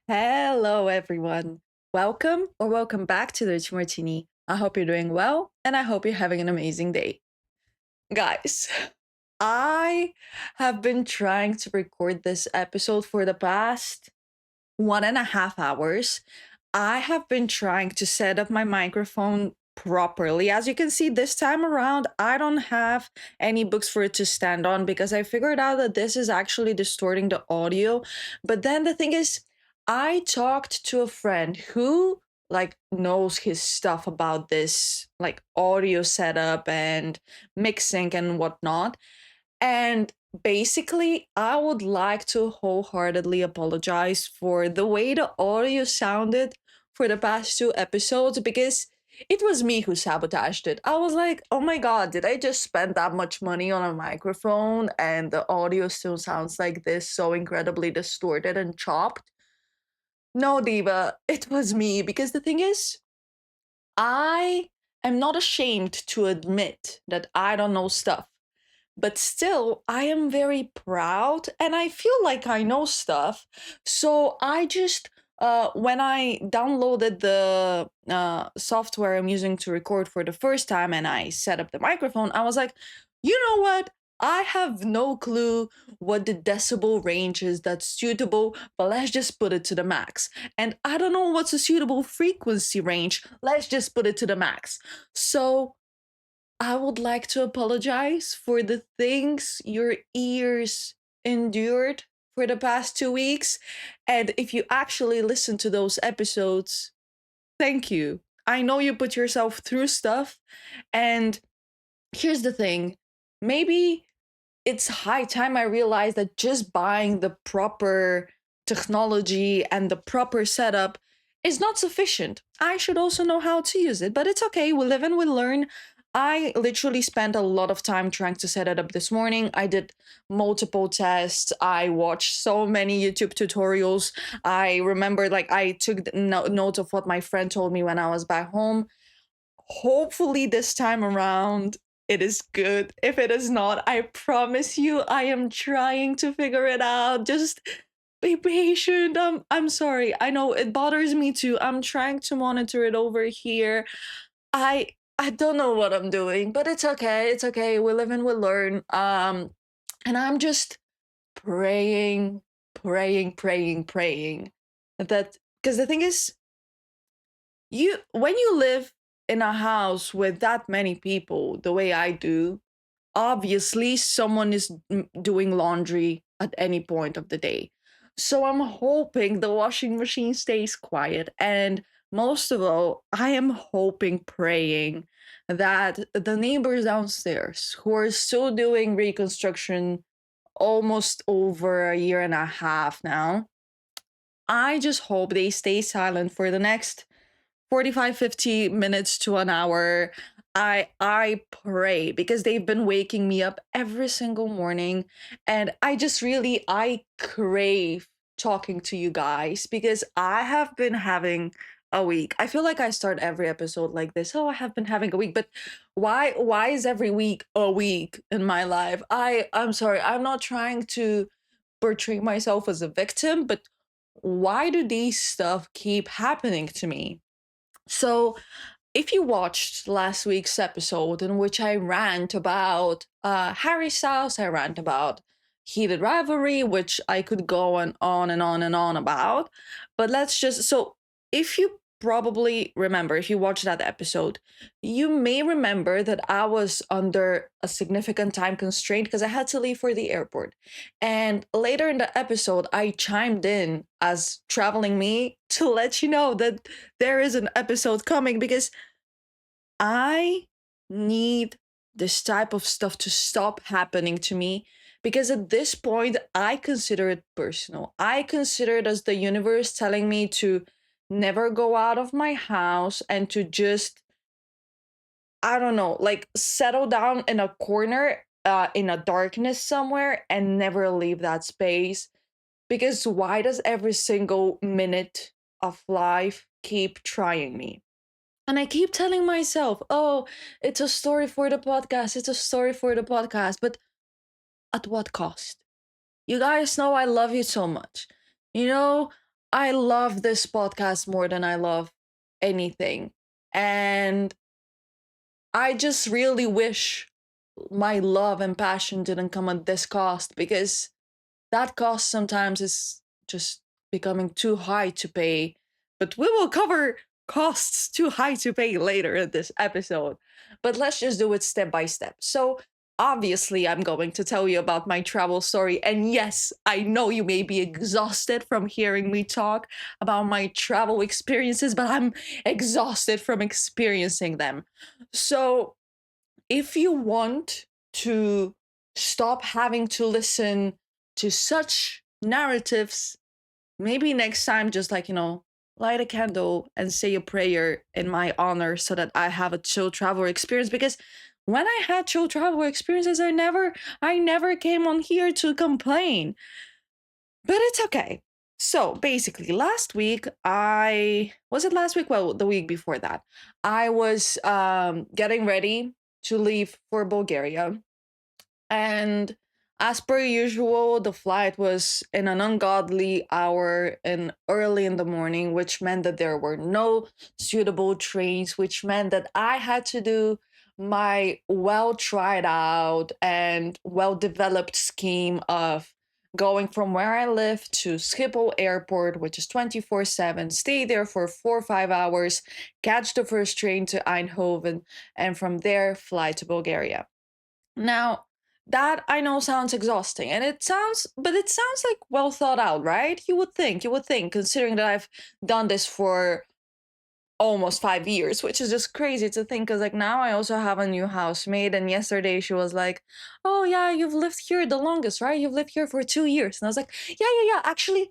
Hello, everyone. Welcome or welcome back to the Rich Martini. I hope you're doing well and I hope you're having an amazing day. Guys, I have been trying to record this episode for the past 1.5 hours. I have been trying to set up my microphone properly. As you can see, this time around, I don't have any books for it to stand on because I figured out that this is actually distorting the audio. But then the thing is, I talked to a friend who knows his stuff about this audio setup and mixing and whatnot. And basically, I would like to wholeheartedly apologize for the way the audio sounded for the past two episodes because it was me who sabotaged it. I was like, oh my god, did I just spend that much money on a microphone and the audio still sounds like this, so incredibly distorted and chopped? No, Diva, it was me because the thing is, I am not ashamed to admit that I don't know stuff. But still, I am very proud and I feel like I know stuff. So I just, when I downloaded the software I'm using to record for the first time and I set up the microphone, I was like, you know what? I have no clue what the decibel range is that's suitable, but let's just put it to the max. And I don't know what's a suitable frequency range. Let's just put it to the max. So I would like to apologize for the things your ears endured for the past 2 weeks. And if you actually listen to those episodes, thank you. I know you put yourself through stuff. And here's the thing, maybe it's high time I realized that just buying the proper technology and the proper setup is not sufficient. I should also know how to use it, but it's okay. We live and we learn. I literally spent a lot of time trying to set it up this morning. I did multiple tests. I watched so many YouTube tutorials. I remember, I took note of what my friend told me when I was back home. Hopefully, this time around, it is good. If it is not, I promise you, I am trying to figure it out. Just be patient. I'm sorry. I know it bothers me too. I'm trying to monitor it over here. I don't know what I'm doing, but it's okay. It's okay. We live and we learn. And I'm just praying, praying that because the thing is, you when you live in a house with that many people the way I do, obviously someone is doing laundry at any point of the day. So I'm hoping the washing machine stays quiet, and most of all, I am hoping, praying that the neighbors downstairs who are still doing reconstruction almost over a year and a half now, I just hope they stay silent for the next 45, 50 minutes to an hour. I pray because they've been waking me up every single morning, and I crave talking to you guys because I have been having a week. I feel like I start every episode like this. Oh, I have been having a week, but why is every week a week in my life? I'm sorry. I'm not trying to portray myself as a victim, but why do these stuff keep happening to me? So, if you watched last week's episode in which I rant about Harry Styles, I rant about heated rivalry, which I could go on and on and on about. But if you probably remember, if you watched that episode, you may remember that I was under a significant time constraint because I had to leave for the airport. And later in the episode, I chimed in as traveling me to let you know that there is an episode coming because I need this type of stuff to stop happening to me because at this point, I consider it personal. I consider it as the universe telling me to never go out of my house and to just, I don't know, settle down in a corner in a darkness somewhere and never leave that space. Because why does every single minute of life keep trying me? And I keep telling myself, oh, it's a story for the podcast. It's a story for the podcast. But at what cost? You guys know I love you so much. You know, I love this podcast more than I love anything. And I just really wish my love and passion didn't come at this cost, because that cost sometimes is just becoming too high to pay. But we will cover costs too high to pay later in this episode. But let's just do it step by step. So, obviously, I'm going to tell you about my travel story. And yes, I know you may be exhausted from hearing me talk about my travel experiences, but I'm exhausted from experiencing them. So, if you want to stop having to listen to such narratives, maybe next time just like, light a candle and say a prayer in my honor so that I have a chill travel experience, because when I had chill travel experiences, I never came on here to complain. But it's okay. So basically, last week, I was it last week? Well, the week before that, I was getting ready to leave for Bulgaria. And as per usual, the flight was in an ungodly hour and early in the morning, which meant that there were no suitable trains, which meant that I had to do my well tried out and well developed scheme of going from where I live to Schiphol Airport, which is 24/7, stay there for 4 or 5 hours, catch the first train to Eindhoven, and from there fly to Bulgaria. Now, that I know sounds exhausting, and it sounds like well thought out, right? You would think, considering that I've done this for almost 5 years, which is just crazy to think, because like now I also have a new housemate, and yesterday she was like, "Oh yeah, you've lived here the longest, right? You've lived here for 2 years." And I was like, "Yeah, yeah, yeah, actually."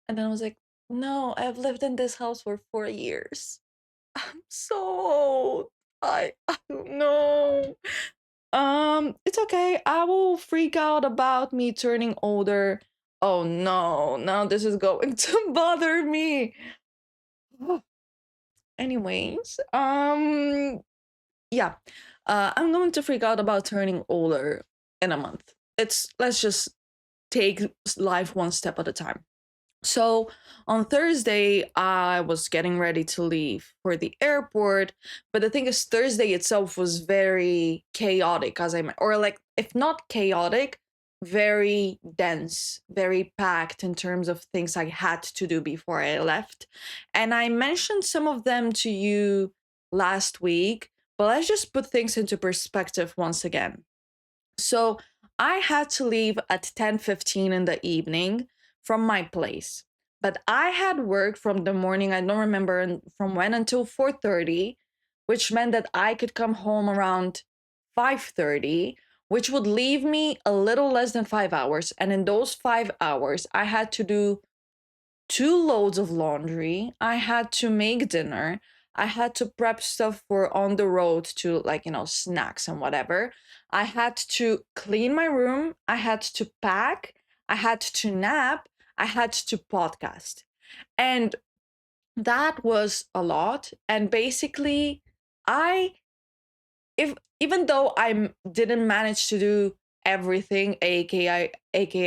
And then I was like, "No, I've lived in this house for 4 years. I'm so old. I don't know." It's okay. I will freak out about me turning older. Oh no, now this is going to bother me. Anyways, yeah. I'm going to freak out about turning older in a month. Let's just take life one step at a time. So on Thursday, I was getting ready to leave for the airport, but the thing is, Thursday itself was very chaotic, or like, if not chaotic, very dense, very packed in terms of things I had to do before I left. And I mentioned some of them to you last week, but let's just put things into perspective once again. So I had to leave at 10:15 in the evening from my place. But I had work from the morning, I don't remember from when, until 4:30, which meant that I could come home around 5:30, which would leave me a little less than 5 hours. And in those 5 hours, I had to do 2 loads of laundry. I had to make dinner. I had to prep stuff for on the road to, like, snacks and whatever. I had to clean my room. I had to pack. I had to nap. I had to podcast. And that was a lot. And basically, I, if even though didn't manage to do everything, aka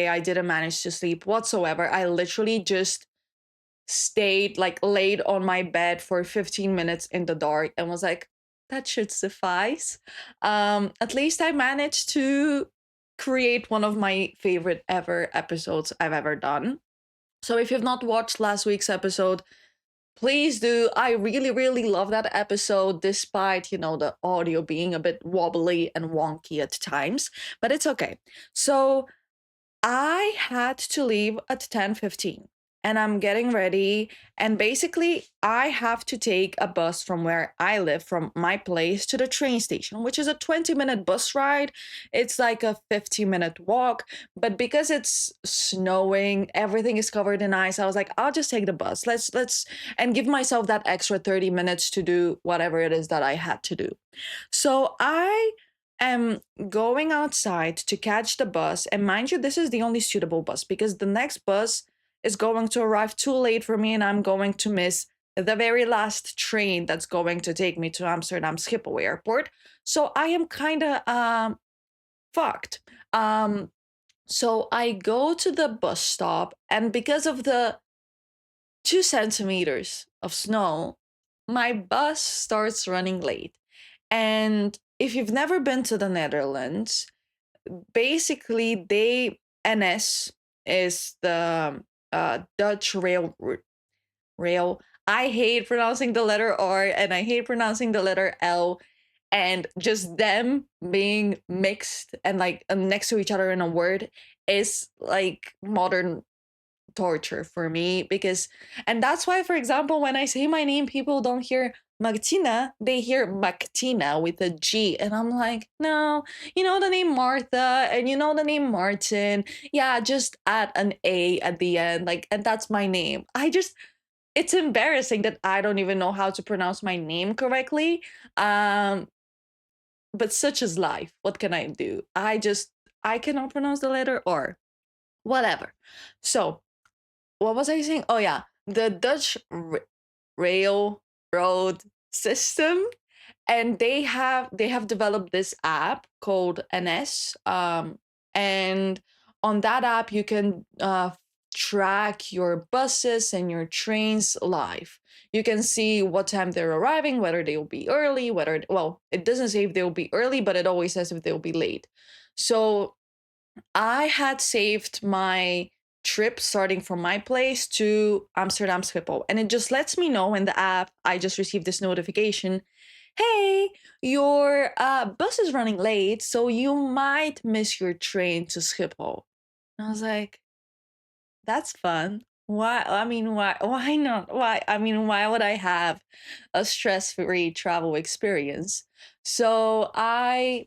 I didn't manage to sleep whatsoever, I literally just stayed, like, laid on my bed for 15 minutes in the dark and was like, that should suffice. At least I managed to create one of my favorite ever episodes I've ever done. So if you've not watched last week's episode, please do. I really, really love that episode, despite, the audio being a bit wobbly and wonky at times, but it's okay. So I had to leave at 10:15, and I'm getting ready, and basically I have to take a bus from where I live, from my place to the train station, which is a 20-minute bus ride. It's like a 15-minute walk, but because it's snowing, everything is covered in ice. I was like, I'll just take the bus. Let's and give myself that extra 30 minutes to do whatever it is that I had to do. So I am going outside to catch the bus. And mind you, this is the only suitable bus, because the next bus is going to arrive too late for me, and I'm going to miss the very last train that's going to take me to Amsterdam Schiphol Airport. So I am kind of fucked. So I go to the bus stop, and because of the 2 centimeters of snow, my bus starts running late. And if you've never been to the Netherlands, basically NS is the Dutch rail. I hate pronouncing the letter R and I hate pronouncing the letter L, and just them being mixed and like next to each other in a word is like modern torture for me. Because and that's why, for example, when I say my name, people don't hear Martina, they hear Mactina with a G, and I'm like, no, you know the name Martha and you know the name Martin, yeah, just add an A at the end, like, and that's my name. It's embarrassing that I don't even know how to pronounce my name correctly. um but such is life, what can I do? I cannot pronounce the letter or whatever. So what was I saying? Oh yeah, the Dutch railroad system, and they have developed this app called NS. And on that app you can track your buses and your trains live. You can see what time they're arriving, whether they will be early, whether, well, it doesn't say if they'll be early, but it always says if they'll be late. So I had saved my trip starting from my place to Amsterdam Schiphol, and it just lets me know in the app. I just received this notification: hey, your bus is running late, so you might miss your train to Schiphol. And I was like, that's fun. Why? I mean, why? Why not? Why? I mean, why would I have a stress-free travel experience? So I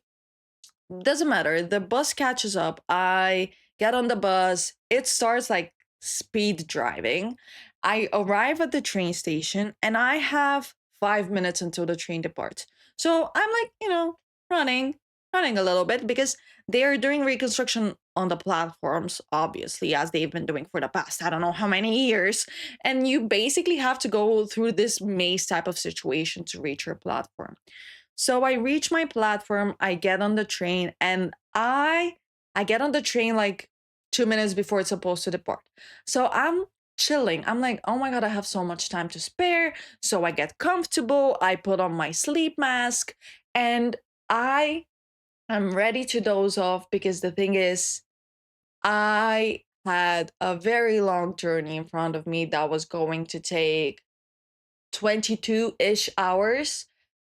doesn't matter. The bus catches up. I get on the bus. It starts like speed driving. I arrive at the train station and I have 5 minutes until the train departs. So I'm like, running, running a little bit because they are doing reconstruction on the platforms, obviously, as they've been doing for the past, I don't know how many years. And you basically have to go through this maze type of situation to reach your platform. So I reach my platform, I get on the train, and I get on the train like 2 minutes before it's supposed to depart. So I'm chilling. I'm like, oh my god, I have so much time to spare. So I get comfortable, I put on my sleep mask, and I am ready to doze off because the thing is, I had a very long journey in front of me that was going to take 22-ish hours.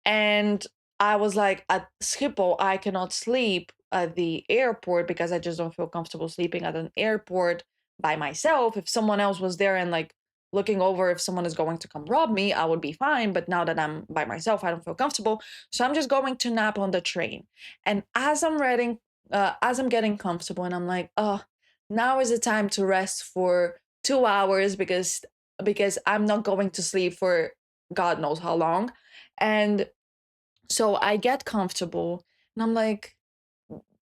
And I was like, at Schiphol, I cannot sleep at the airport because I just don't feel comfortable sleeping at an airport by myself. If someone else was there and like looking over if someone is going to come rob me, I would be fine. But now that I'm by myself, I don't feel comfortable. So I'm just going to nap on the train. And as I'm getting comfortable, and I'm like, oh, now is the time to rest for 2 hours because I'm not going to sleep for God knows how long. And so I get comfortable and I'm like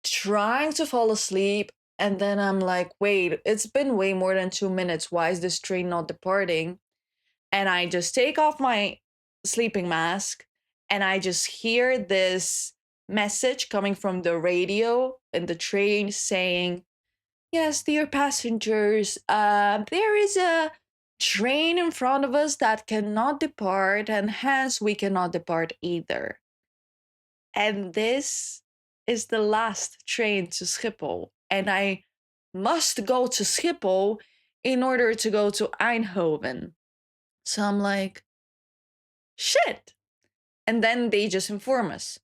trying to fall asleep. And then I'm like, wait, it's been way more than 2 minutes. Why is this train not departing? And I just take off my sleeping mask and I just hear this message coming from the radio in the train saying, yes, dear passengers, there is a train in front of us that cannot depart, and hence we cannot depart either. And this is the last train to Schiphol. And I must go to Schiphol in order to go to Eindhoven. So I'm like, shit. And then they just inform us,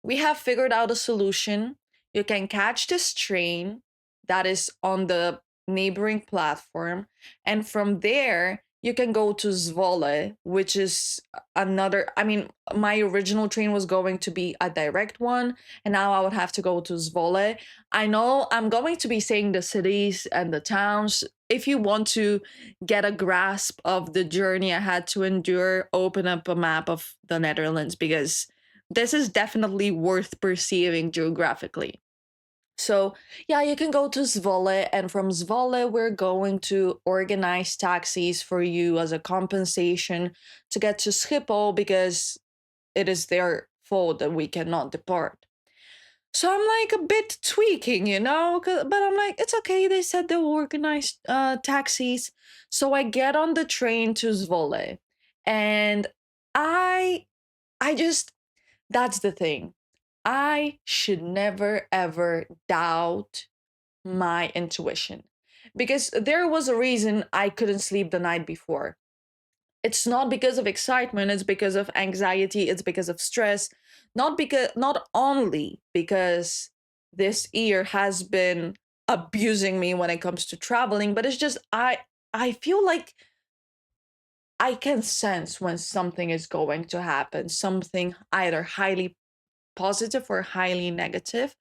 we have figured out a solution. You can catch this train that is on the neighboring platform. And from there, you can go to Zwolle, which is another. I mean, my original train was going to be a direct one, and now I would have to go to Zwolle. I know I'm going to be saying the cities and the towns. If you want to get a grasp of the journey I had to endure, open up a map of the Netherlands because this is definitely worth perceiving geographically. So, yeah, you can go to Zwolle, and from Zwolle, we're going to organize taxis for you as a compensation to get to Schiphol because it is their fault that we cannot depart. So I'm like a bit tweaking, but I'm like, it's okay. They said they'll organize taxis. So I get on the train to Zwolle. And I I just that's the thing. I should never ever doubt my intuition. Because there was a reason I couldn't sleep the night before. It's not because of excitement, it's because of anxiety, it's because of stress, not only because this ear has been abusing me when it comes to traveling, but it's just I feel like I can sense when something is going to happen, something either highly positive or highly negative.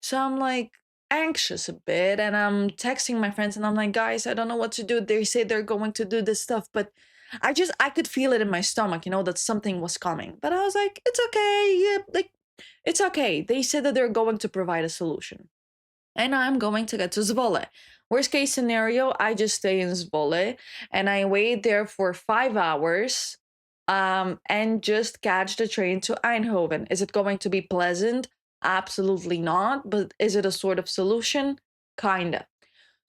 So I'm like anxious a bit, and I'm texting my friends and I'm like, guys, I don't know what to do. They say they're going to do this stuff, but I could feel it in my stomach, that something was coming. But I was like, it's okay. Yeah, like it's okay. They said that they're going to provide a solution. And I'm going to get to Zwolle. Worst case scenario, I just stay in Zwolle and I wait there for 5 hours and just catch the train to Eindhoven. Is it going to be pleasant? Absolutely not. But is it a sort of solution? Kinda.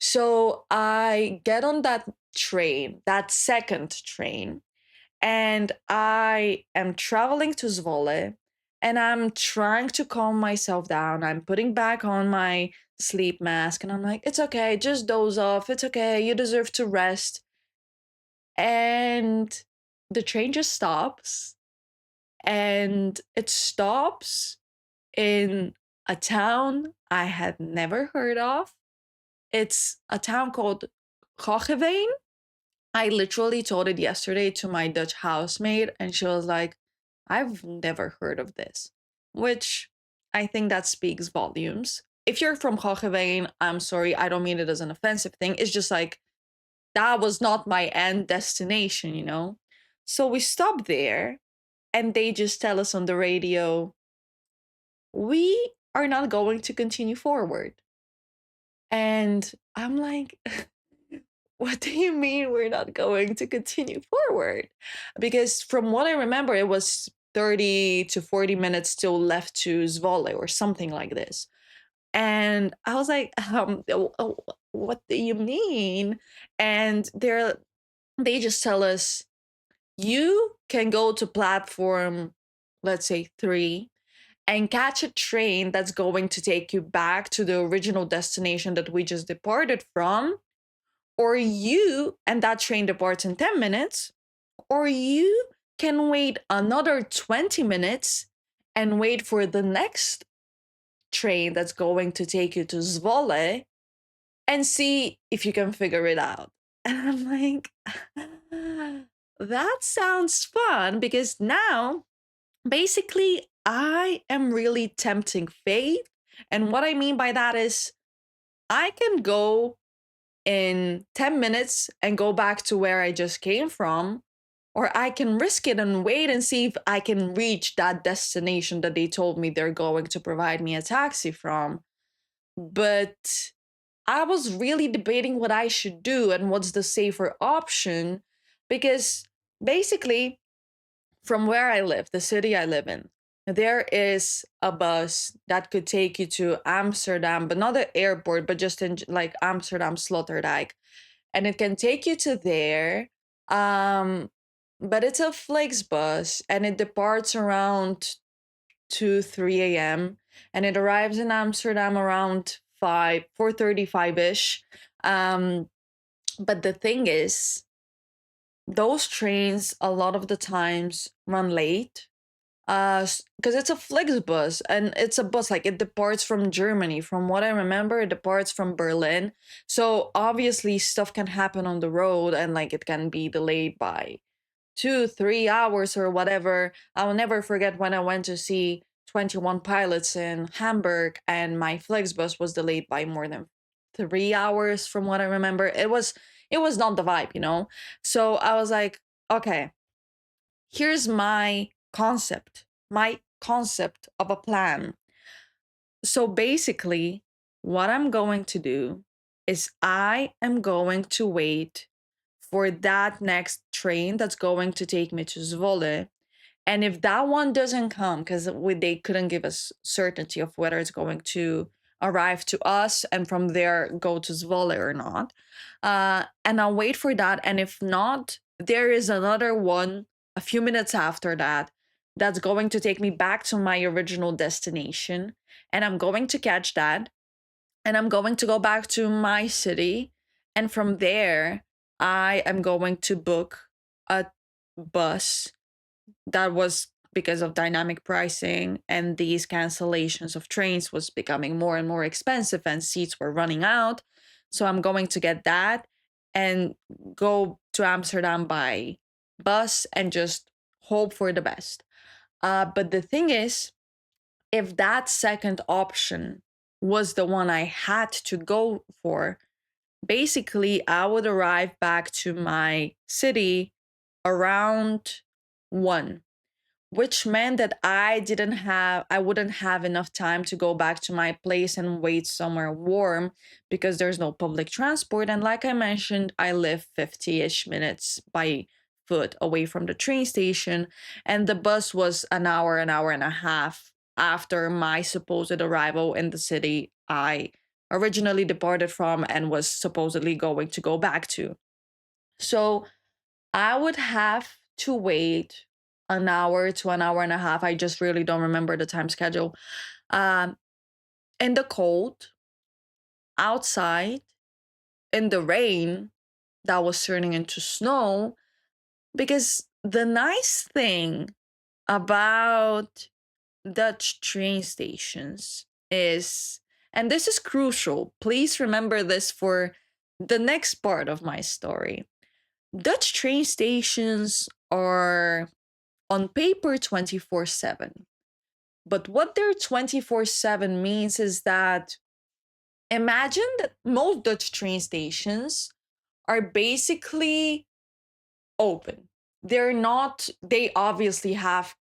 So I get on that train, that second train, and I am traveling to Zwolle and I'm trying to calm myself down. I'm putting back on my sleep mask and I'm like, it's okay, just doze off. It's okay, you deserve to rest. And the train just stops, and it stops in a town I had never heard of. It's a town called Gocheveen. I literally told it yesterday to my Dutch housemate, and she was like, I've never heard of this, which I think that speaks volumes. If you're from Gocheveen, I'm sorry, I don't mean it as an offensive thing. It's just like, that was not my end destination. So we stop there, and they just tell us on the radio, we are not going to continue forward. And I'm like, what do you mean we're not going to continue forward? Because from what I remember, it was 30 to 40 minutes still left to Zwolle or something like this. And I was like, what do you mean? And they just tell us, you can go to platform, let's say 3, and catch a train that's going to take you back to the original destination that we just departed from, and that train departs in 10 minutes, or you can wait another 20 minutes and wait for the next train that's going to take you to Zwolle and see if you can figure it out. And I'm like, that sounds fun, because now basically I am really tempting fate. And what I mean by that is I can go in 10 minutes and go back to where I just came from, or I can risk it and wait and see if I can reach that destination that they told me they're going to provide me a taxi from. But I was really debating what I should do and what's the safer option, because basically, from where I live, the city I live in, there is a bus that could take you to Amsterdam, but not the airport, but just in like Amsterdam Sloterdijk. And it can take you to there. Um, but it's a Flixbus and it departs around 2, 3 a.m. and it arrives in Amsterdam around 4:35-ish. Um, but the thing is, those trains a lot of the times run late, because it's a Flixbus and it's a bus, like it departs from Germany. From what I remember, it departs from Berlin. So obviously stuff can happen on the road, and like it can be delayed by 2, 3 hours or whatever. I will never forget when I went to see 21 Pilots in Hamburg, and my Flixbus was delayed by more than 3 hours. From what I remember, it was not the vibe. So I was like, okay, here's my concept of a plan. So basically, what I'm going to do is I am going to wait for that next train that's going to take me to Zwolle. And if that one doesn't come, because they couldn't give us certainty of whether it's going to arrive to us and from there go to Zwolle or not. And I'll wait for that. And if not, there is another one a few minutes after that that's going to take me back to my original destination. And I'm going to catch that. And I'm going to go back to my city. And from there, I am going to book a bus that was because of dynamic pricing and these cancellations of trains was becoming more and more expensive and seats were running out. So I'm going to get that and go to Amsterdam by bus and just hope for the best. But the thing is, if that second option was the one I had to go for, basically I would arrive back to my city around 1, which meant that I wouldn't have enough time to go back to my place and wait somewhere warm because there's no public transport. And like I mentioned, I live 50-ish minutes by foot away from the train station, and the bus was an hour and a half after my supposed arrival in the city I originally departed from and was supposedly going to go back to. So I would have to wait an hour to an hour and a half. I just really don't remember the time schedule. Um, in the cold, outside, in the rain that was turning into snow. Because the nice thing about Dutch train stations is, and this is crucial, please remember this for the next part of my story. Dutch train stations are on paper 24/7. But what their 24/7 means is that imagine that most Dutch train stations are basically open. They're not, they obviously have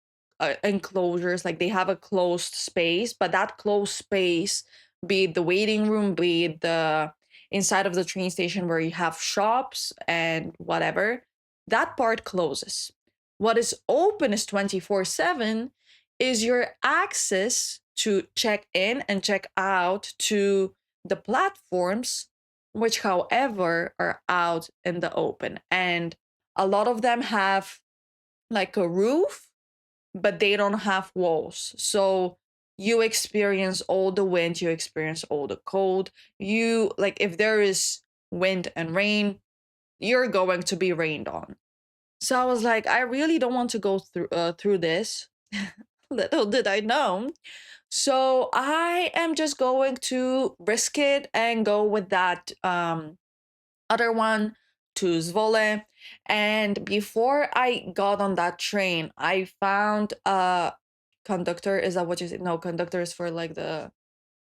enclosures, like they have a closed space, but that closed space, be it the waiting room, be it the inside of the train station where you have shops and whatever, that part closes. What is open is 24/7 is your access to check in and check out to the platforms, which, however, are out in the open. And a lot of them have like a roof, but they don't have walls. So you experience all the wind, you experience all the cold. You, like, if there is wind and rain, you're going to be rained on. So I was like, I really don't want to go through this. Little did I know. So I am just going to risk it and go with that other one to Zwolle. And before I got on that train, I found a conductor. Is that what you say? No, conductor is for like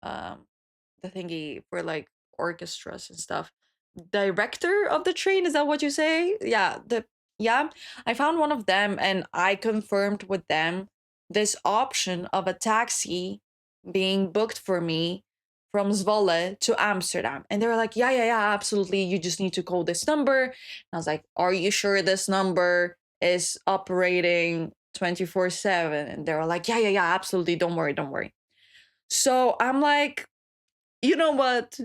um the thingy for like orchestras and stuff. Director of the train, is that what you say? Yeah. I found one of them and I confirmed with them this option of a taxi being booked for me from Zwolle to Amsterdam. And they were like, yeah, absolutely. You just need to call this number. And I was like, are you sure this number is operating 24/7? And they were like, yeah, absolutely. Don't worry. So I'm like, you know what?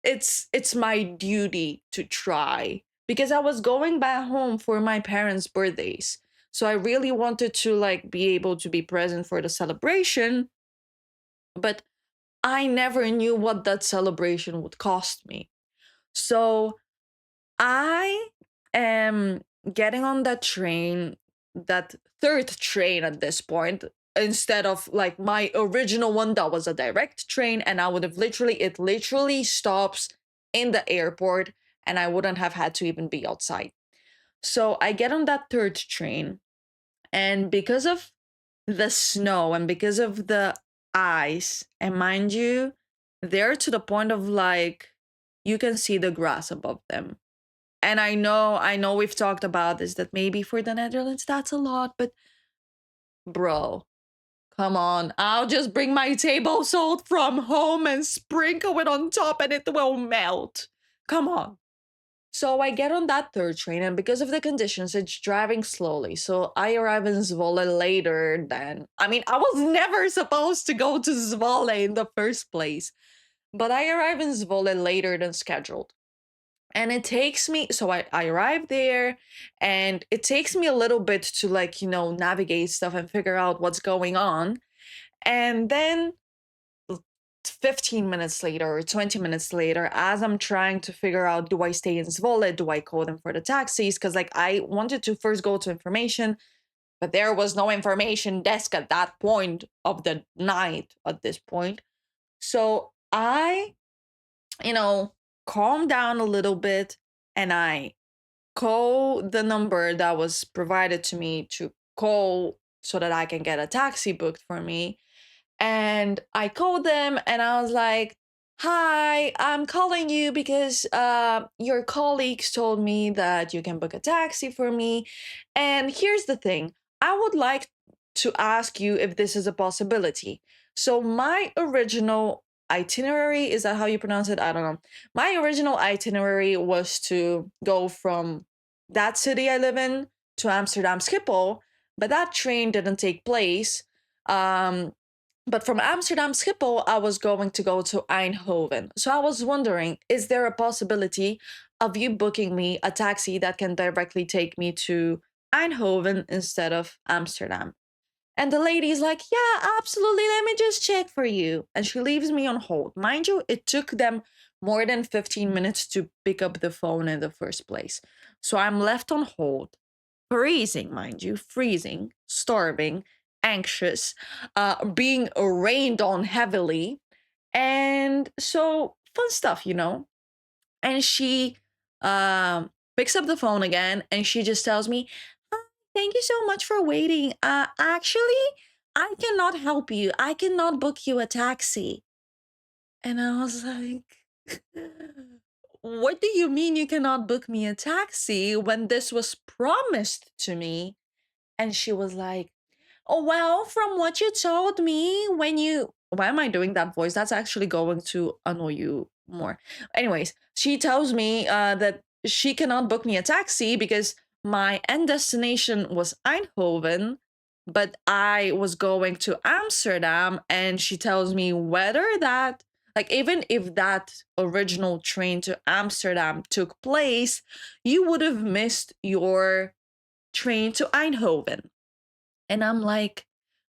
It's my duty to try because I was going back home for my parents' birthdays. So I really wanted to like be able to be present for the celebration, but I never knew what that celebration would cost me. So I am getting on that train, that third train at this point, instead of like my original one that was a direct train. And I would have it literally stops in the airport and I wouldn't have had to even be outside. So I get on that third train. And because of the snow and because of the ice, and mind you, they're to the point of like, you can see the grass above them. And I know we've talked about this, that maybe for the Netherlands that's a lot, but bro, come on. I'll just bring my table salt from home and sprinkle it on top and it will melt. Come on. So I get on that third train, and because of the conditions, it's driving slowly. So I arrive in Zwolle later than, I mean, I was never supposed to go to Zwolle in the first place, but I arrive in Zwolle later than scheduled. And it takes me, so I arrive there, and it takes me a little bit to, like, navigate stuff and figure out what's going on. And then 15 minutes later or 20 minutes later, as I'm trying to figure out, do I stay in Zwolle? Do I call them for the taxis? Because, like, I wanted to first go to information, but there was no information desk at that point of the night at this point. So I, calm down a little bit, and I call the number that was provided to me to call so that I can get a taxi booked for me. And I called them, and I was like, "Hi, I'm calling you because your colleagues told me that you can book a taxi for me. And here's the thing, I would like to ask you if this is a possibility." So my original itinerary, is that how you pronounce it? I don't know. My original itinerary was to go from that city I live in to Amsterdam Schiphol, but that train didn't take place. Um, but from Amsterdam Schiphol, I was going to go to Eindhoven. So I was wondering, is there a possibility of you booking me a taxi that can directly take me to Eindhoven instead of Amsterdam? And the lady's like, "Yeah, absolutely. Let me just check for you." And she leaves me on hold. Mind you, it took them more than 15 minutes to pick up the phone in the first place. So I'm left on hold, freezing, mind you, freezing, starving, anxious, being rained on heavily. And so, fun stuff. And she picks up the phone again, and she just tells me, "Hi, thank you so much for waiting. Actually, I cannot help you. I cannot book you a taxi." And I was like, "What do you mean you cannot book me a taxi when this was promised to me?" And she was like, "Oh, well, from what you told me when you..." Why am I doing that voice? That's actually going to annoy you more. Anyways, she tells me that she cannot book me a taxi because my end destination was Eindhoven, but I was going to Amsterdam. And she tells me whether that, like, even if that original train to Amsterdam took place, you would have missed your train to Eindhoven. And I'm like,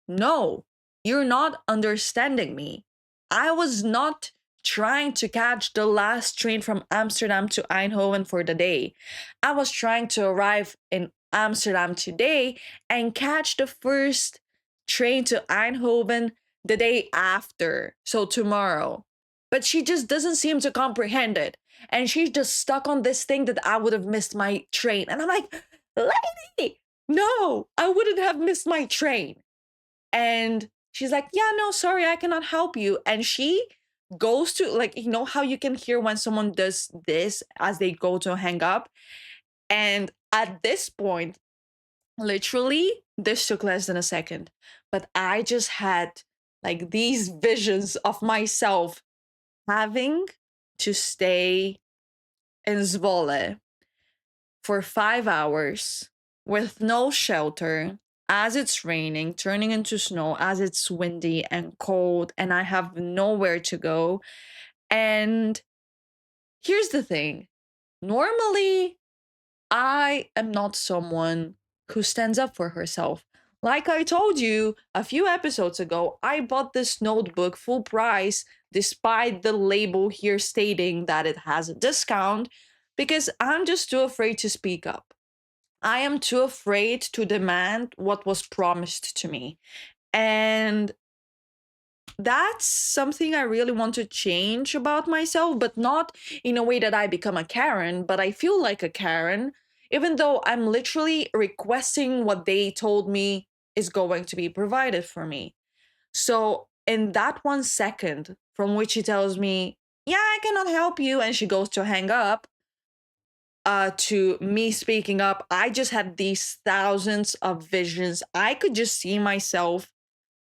"No, you're not understanding me. I was not trying to catch the last train from Amsterdam to Eindhoven for the day. I was trying to arrive in Amsterdam today and catch the first train to Eindhoven the day after, so tomorrow." But she just doesn't seem to comprehend it. And she's just stuck on this thing that I would have missed my train. And I'm like, "Lady, no, I wouldn't have missed my train." And she's like, "Yeah, no, sorry, I cannot help you." And she goes to, like, how you can hear when someone does this as they go to hang up. And at this point, literally, this took less than a second. But I just had, like, these visions of myself having to stay in Zwolle for 5 hours with no shelter, as it's raining, turning into snow, as it's windy and cold, and I have nowhere to go. And here's the thing, normally, I am not someone who stands up for herself. Like I told you a few episodes ago, I bought this notebook full price despite the label here stating that it has a discount, because I'm just too afraid to speak up. I am too afraid to demand what was promised to me. And that's something I really want to change about myself, but not in a way that I become a Karen, but I feel like a Karen, even though I'm literally requesting what they told me is going to be provided for me. So, in that 1 second from which she tells me, "Yeah, I cannot help you," and she goes to hang up, to me speaking up, I just had these thousands of visions. I could just see myself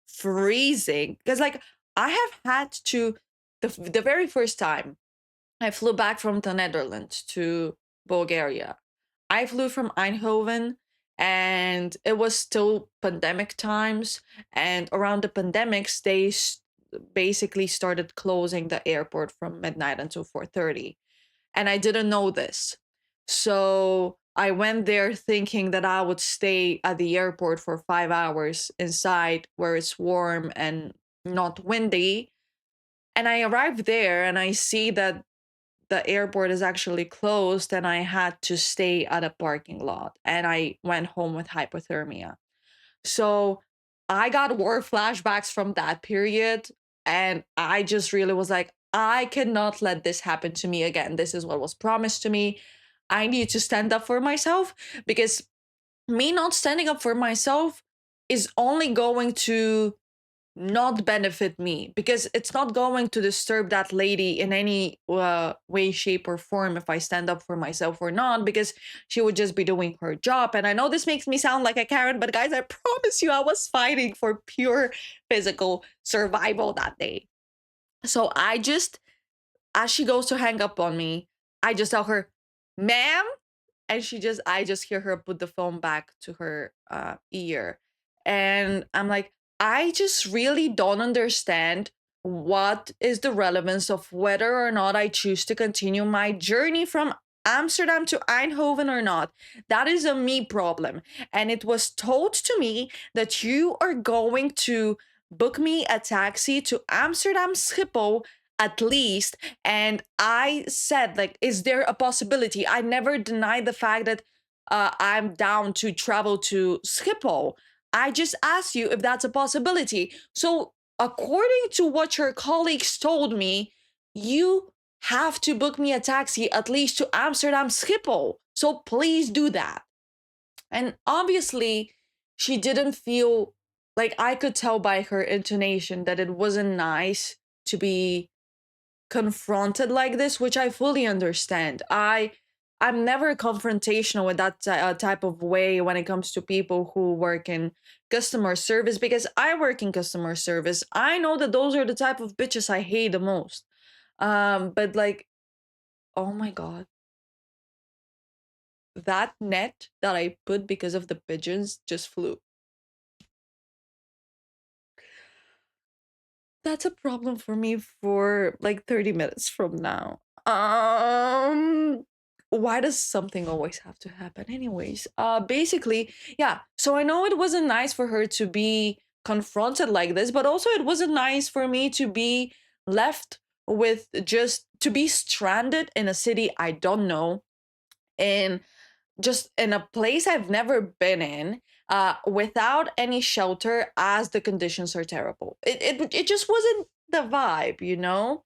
freezing because, like, I have had to, the very first time I flew back from the Netherlands to Bulgaria. I flew from Eindhoven, and it was still pandemic times. And around the pandemics, they basically started closing the airport from midnight until 4:30. And I didn't know this. So I went there thinking that I would stay at the airport for 5 hours inside where it's warm and not windy. And I arrived there and I see that the airport is actually closed, and I had to stay at a parking lot, and I went home with hypothermia. So I got war flashbacks from that period, and I just really was like, I cannot let this happen to me again. This is what was promised to me. I need to stand up for myself, because me not standing up for myself is only going to not benefit me, because it's not going to disturb that lady in any way, shape, or form if I stand up for myself or not, because she would just be doing her job. And I know this makes me sound like a Karen, but guys, I promise you, I was fighting for pure physical survival that day. So I just, as she goes to hang up on me, I just tell her, ma'am. And I just hear her put the phone back to her ear. And I'm like, I just really don't understand what is the relevance of whether or not I choose to continue my journey from Amsterdam to Eindhoven or not. That is a me problem. And it was told to me that you are going to book me a taxi to Amsterdam Schiphol at least. And I said, like, is there a possibility? I never denied the fact that I'm down to travel to Schiphol. I just asked you if that's a possibility. So according to what your colleagues told me, you have to book me a taxi at least to Amsterdam Schiphol. So please do that. And obviously, she didn't feel, like, I could tell by her intonation that it wasn't nice to be confronted like this, which I fully understand. I'm never confrontational with that type of way when it comes to people who work in customer service, because I work in customer service. I know that those are the type of bitches I hate the most. But like, oh my god, that net that I put because of the pigeons just flew. That's a problem for me for like 30 minutes from now. Why does something always have to happen anyways? Basically, yeah. So I know it wasn't nice for her to be confronted like this, but also it wasn't nice for me to be left with, just to be stranded in a city I don't know, in just in a place I've never been in, without any shelter, as the conditions are terrible. It just wasn't the vibe, you know?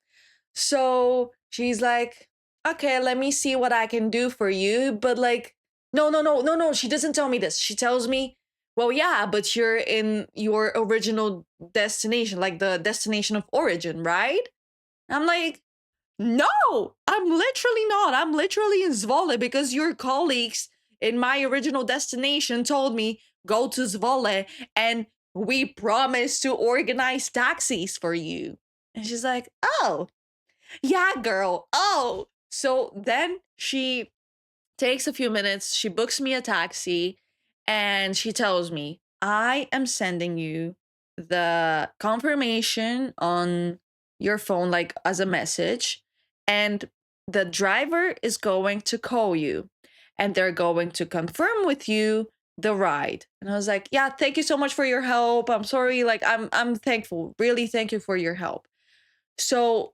So she's like, okay, let me see what I can do for you. But like, no, no, no, no, no. She doesn't tell me this. She tells me, well, yeah, but you're in your original destination, like the destination of origin, right? I'm like, no, I'm literally not. I'm literally in Zwolle because your colleagues in my original destination told me go to Zwolle and we promise to organize taxis for you. And she's like, oh, yeah, girl. Oh. So then she takes a few minutes, she books me a taxi, and she tells me, I am sending you the confirmation on your phone, like as a message, and the driver is going to call you and they're going to confirm with you the ride. And I was like, yeah, thank you so much for your help. I'm sorry, like I'm thankful. Really, thank you for your help. So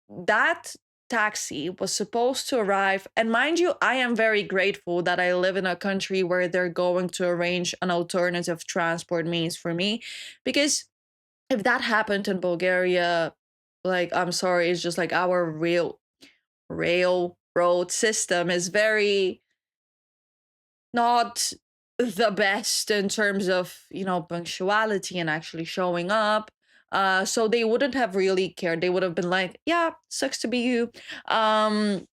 that taxi was supposed to arrive. And mind you, I am very grateful that I live in a country where they're going to arrange an alternative transport means for me. Because if that happened in Bulgaria, like, I'm sorry, it's just like our railroad system is very not the best in terms of, punctuality and actually showing up. So they wouldn't have really cared. They would have been like, yeah, sucks to be you. Um,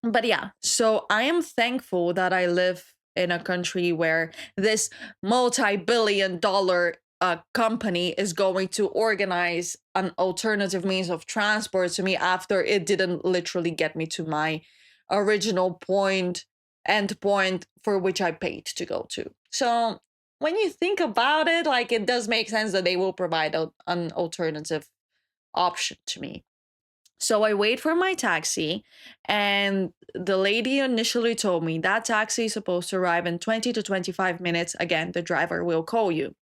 but yeah, so I am thankful that I live in a country where this multi-billion-dollar company is going to organize an alternative means of transport to me after it didn't literally get me to my original point, end point for which I paid to go to. So when you think about it, like it does make sense that they will provide an alternative option to me. So I wait for my taxi, and the lady initially told me that taxi is supposed to arrive in 20 to 25 minutes. Again, the driver will call you.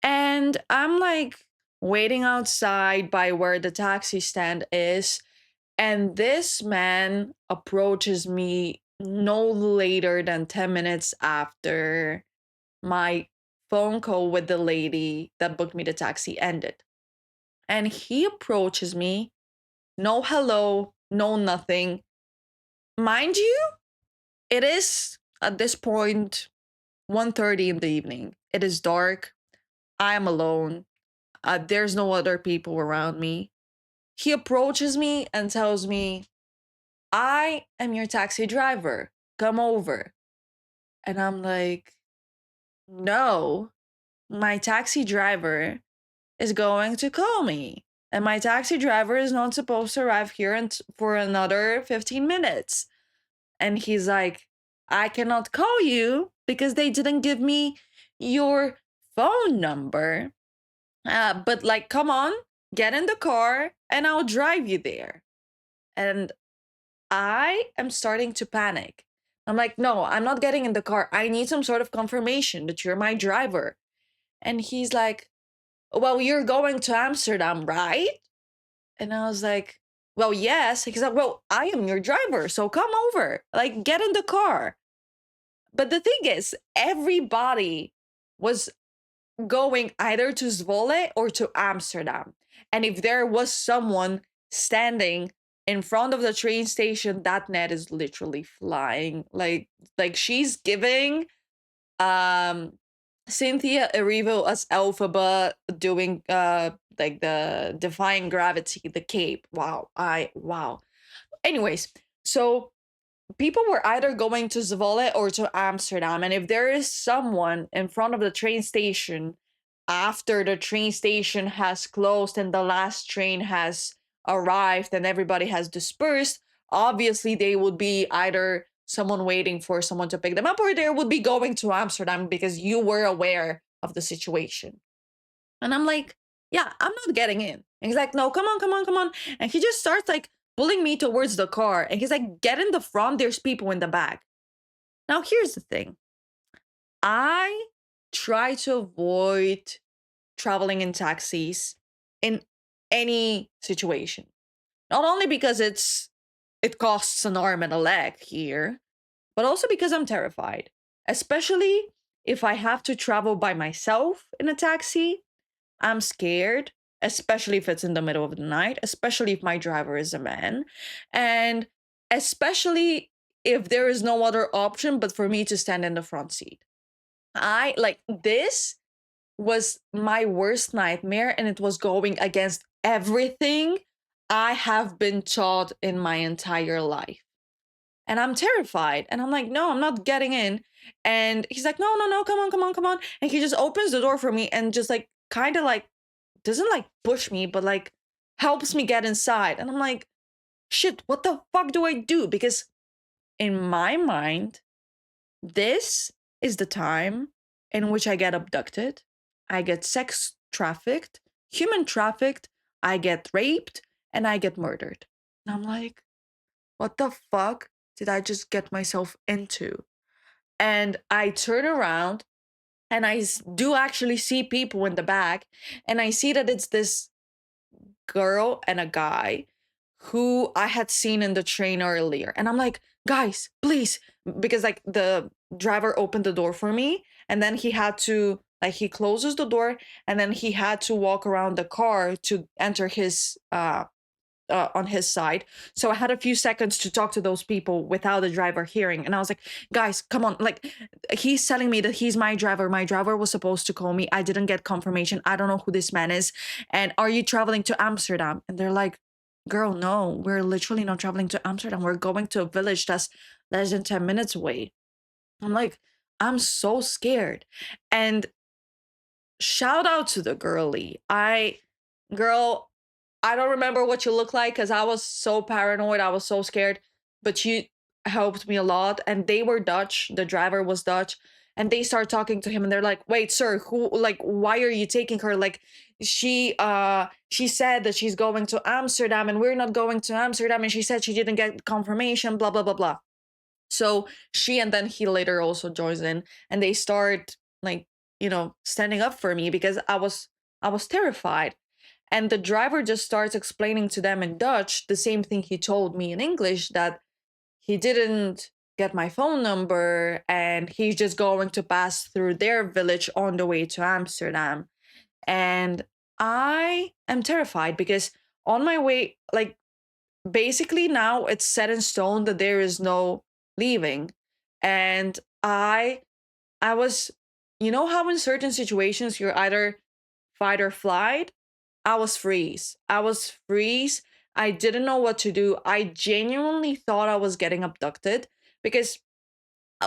And I'm like waiting outside by where the taxi stand is. And this man approaches me no later than 10 minutes after my phone call with the lady that booked me the taxi ended. And he approaches me, no hello, no nothing. Mind you, it is at this point 1:30 in the evening. It is dark. I am alone. There's no other people around me. He approaches me and tells me, I am your taxi driver. Come over. And I'm like, no, my taxi driver is going to call me. And my taxi driver is not supposed to arrive here for another 15 minutes. And he's like, I cannot call you because they didn't give me your phone number. But like, come on, get in the car and I'll drive you there. And I am starting to panic. I'm like, no, I'm not getting in the car. I need some sort of confirmation that you're my driver. And he's like, well, you're going to Amsterdam, right? And I was like, well, yes. He's like, well, I am your driver. So come over, like, get in the car. But the thing is, everybody was going either to Zwolle or to Amsterdam. And if there was someone standing in front of the train station, that net is literally flying. Like she's giving Cynthia Erivo as Elphaba doing like the defying gravity, the cape. Wow. Anyways, so people were either going to Zwolle or to Amsterdam. And if there is someone in front of the train station after the train station has closed and the last train has arrived and everybody has dispersed, obviously they would be either someone waiting for someone to pick them up or they would be going to Amsterdam because you were aware of the situation. And I'm like, yeah, I'm not getting in. And he's like, no, come on. And he just starts like pulling me towards the car. And he's like, get in the front. There's people in the back. Now, here's the thing. I try to avoid traveling in taxis in any situation. Not only because it costs an arm and a leg here, but also because I'm terrified. Especially if I have to travel by myself in a taxi. I'm scared, especially if it's in the middle of the night, especially if my driver is a man, and especially if there is no other option but for me to stand in the front seat. I like this was my worst nightmare, and it was going against everything I have been taught in my entire life. And I'm terrified. And I'm like, no, I'm not getting in. And he's like, no, come on. And he just opens the door for me and just like kind of like doesn't like push me, but like helps me get inside. And I'm like, shit, what the fuck do I do? Because in my mind, this is the time in which I get abducted, I get sex trafficked, human trafficked, I get raped, and I get murdered. And I'm like, what the fuck did I just get myself into? And I turn around and I do actually see people in the back, and I see that it's this girl and a guy who I had seen in the train earlier. And I'm like, guys, please, because like the driver opened the door for me, and then he had to like he closes the door, and then he had to walk around the car to enter his on his side. So I had a few seconds to talk to those people without the driver hearing. And I was like, guys, come on. Like, he's telling me that he's my driver. My driver was supposed to call me. I didn't get confirmation. I don't know who this man is. And are you traveling to Amsterdam? And they're like, girl, no, we're literally not traveling to Amsterdam. We're going to a village that's less than 10 minutes away. I'm like, I'm so scared. And shout out to the girlie. Girl, I don't remember what you look like because I was so paranoid. I was so scared. But helped me a lot, and they were Dutch. The driver was Dutch, and they start talking to him, and they're like, "Wait, sir, who? Like, why are you taking her? Like, she said that she's going to Amsterdam, and we're not going to Amsterdam, and she said she didn't get confirmation. Blah blah blah blah." So she and then he later also joins in, and they start like, standing up for me because I was terrified. And the driver just starts explaining to them in Dutch the same thing he told me in English, that he didn't get my phone number and he's just going to pass through their village on the way to Amsterdam. And I am terrified because on my way, like, basically now it's set in stone that there is no leaving. And I was, how in certain situations you're either fight or flight? I was freeze. I didn't know what to do. I genuinely thought I was getting abducted because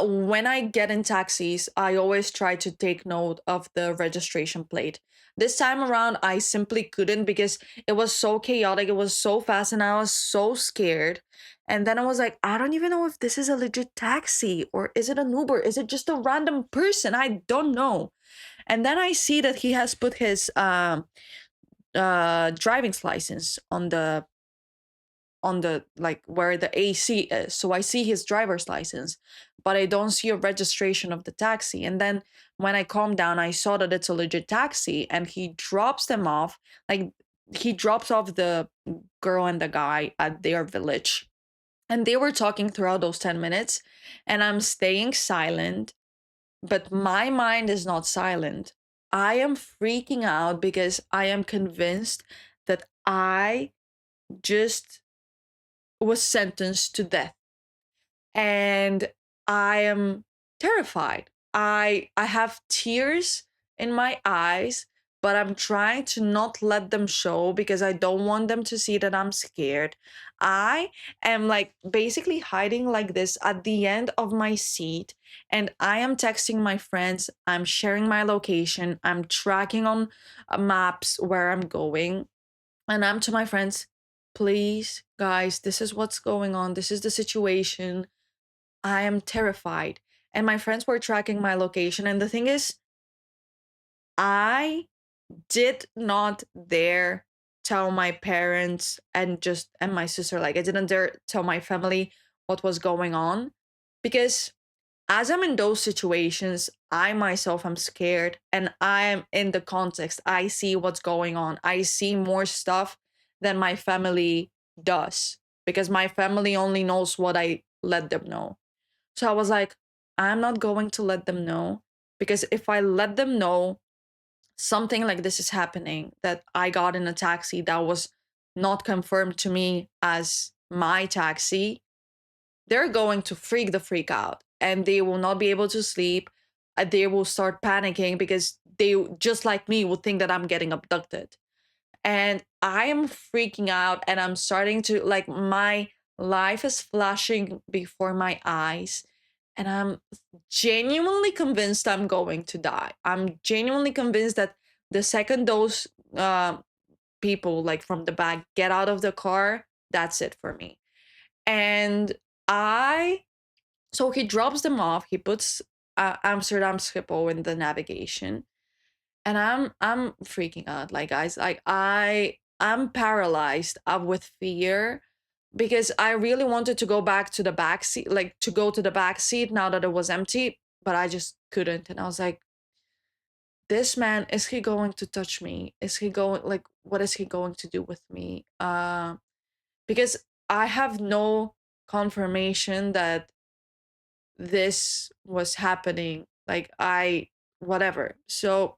when I get in taxis, I always try to take note of the registration plate. This time around, I simply couldn't because it was so chaotic. It was so fast, and I was so scared. And then I was like, I don't even know if this is a legit taxi or is it an Uber? Is it just a random person? I don't know. And then I see that he has put his driving license on the like where the AC is. So I see his driver's license, but I don't see a registration of the taxi. And then when I calm down, I saw that it's a legit taxi, and he drops them off. Like, he drops off the girl and the guy at their village. And they were talking throughout those 10 minutes, and I'm staying silent, but my mind is not silent. I am freaking out because I am convinced that I just was sentenced to death, and I am terrified. I have tears in my eyes, but I'm trying to not let them show because I don't want them to see that I'm scared. I am like basically hiding like this at the end of my seat, and I am texting my friends, I'm sharing my location, I'm tracking on maps where I'm going, and I'm to my friends, please, guys, this is what's going on. This is the situation. I am terrified. And my friends were tracking my location. And the thing is, I did not dare tell my parents and my sister, like, I didn't dare tell my family what was going on because as I'm in those situations, I myself am scared and I am in the context. I see what's going on. I see more stuff than my family does because my family only knows what I let them know. So I was like, I'm not going to let them know because if I let them know something like this is happening, that I got in a taxi that was not confirmed to me as my taxi, they're going to freak the freak out and they will not be able to sleep. They will start panicking because they, just like me, will think that I'm getting abducted. And I am freaking out and I'm starting to, like, my life is flashing before my eyes. And I'm genuinely convinced I'm going to die. I'm genuinely convinced that the second those people, like from the back, get out of the car, that's it for me. And I so he drops them off. He puts Amsterdam Schiphol in the navigation, and I'm freaking out. Like, guys, like I'm paralyzed up with fear because I really wanted to go back to the back seat, like to go to the back seat now that it was empty, but I just couldn't. And I was like, this man, is he going to touch me? Is he going, like, what is he going to do with me? Because I have no confirmation that this was happening, like, whatever. So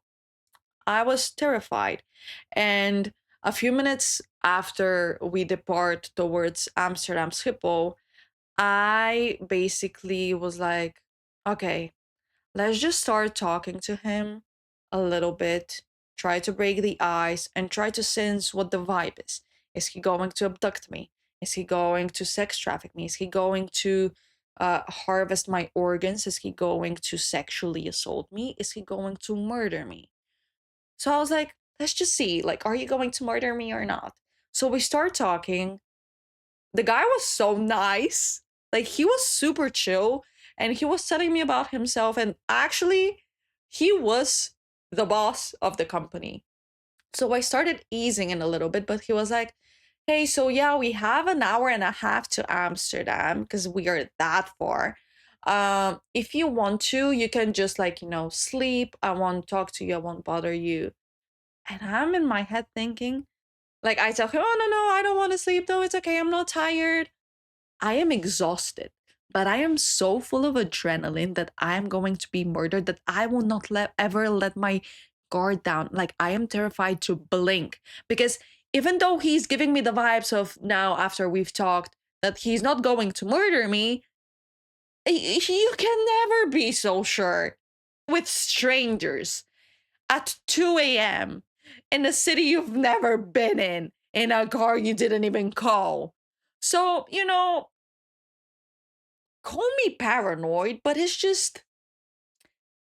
I was terrified. And a few minutes after we depart towards Amsterdam Schiphol, I basically was like, okay, let's just start talking to him a little bit, try to break the ice, and try to sense what the vibe is. Is he going to abduct me? Is he going to sex traffic me? Is he going to harvest my organs? Is he going to sexually assault me? Is he going to murder me? So I was like, let's just see. Like, are you going to murder me or not? So we start talking. The guy was so nice. Like he was super chill and he was telling me about himself. And actually, he was the boss of the company. So I started easing in a little bit, but he was like, hey, so yeah, we have an hour and a half to Amsterdam because we are that far. If you want to, you can just like, sleep. I won't talk to you. I won't bother you. And I'm in my head thinking, like, I tell him, oh, no, I don't want to sleep. No, it's okay. I'm not tired. I am exhausted, but I am so full of adrenaline that I am going to be murdered that I will not ever let my guard down. Like, I am terrified to blink because even though he's giving me the vibes of now, after we've talked, that he's not going to murder me, you can never be so sure with strangers at 2 a.m. in a city you've never been in a car you didn't even call. So, call me paranoid, but it's just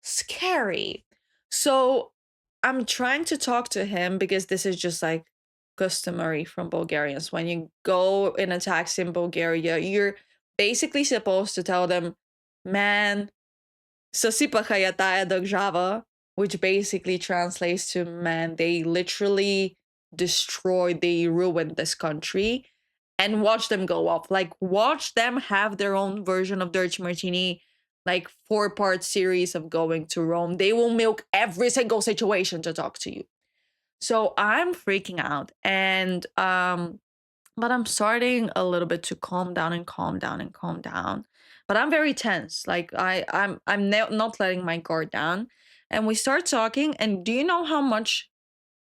scary. So I'm trying to talk to him because this is just like customary from Bulgarians. When you go in a taxi in Bulgaria, you're basically supposed to tell them, man, sasipakaya taya država, which basically translates to, man, they literally destroyed, they ruined this country, and watch them go off. Like, watch them have their own version of Dirty Martini, like 4-part series of going to Rome. They will milk every single situation to talk to you. So I'm freaking out. And but I'm starting a little bit to calm down and calm down and calm down. But I'm very tense. Like I'm not letting my guard down. And we start talking. And do you know how much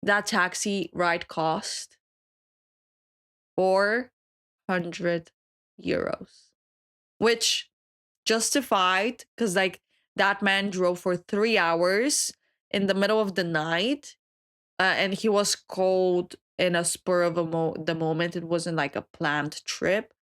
that taxi ride cost? 400 euros, which justified because like that man drove for 3 hours in the middle of the night, and he was called in a spur of the moment. It wasn't like a planned trip.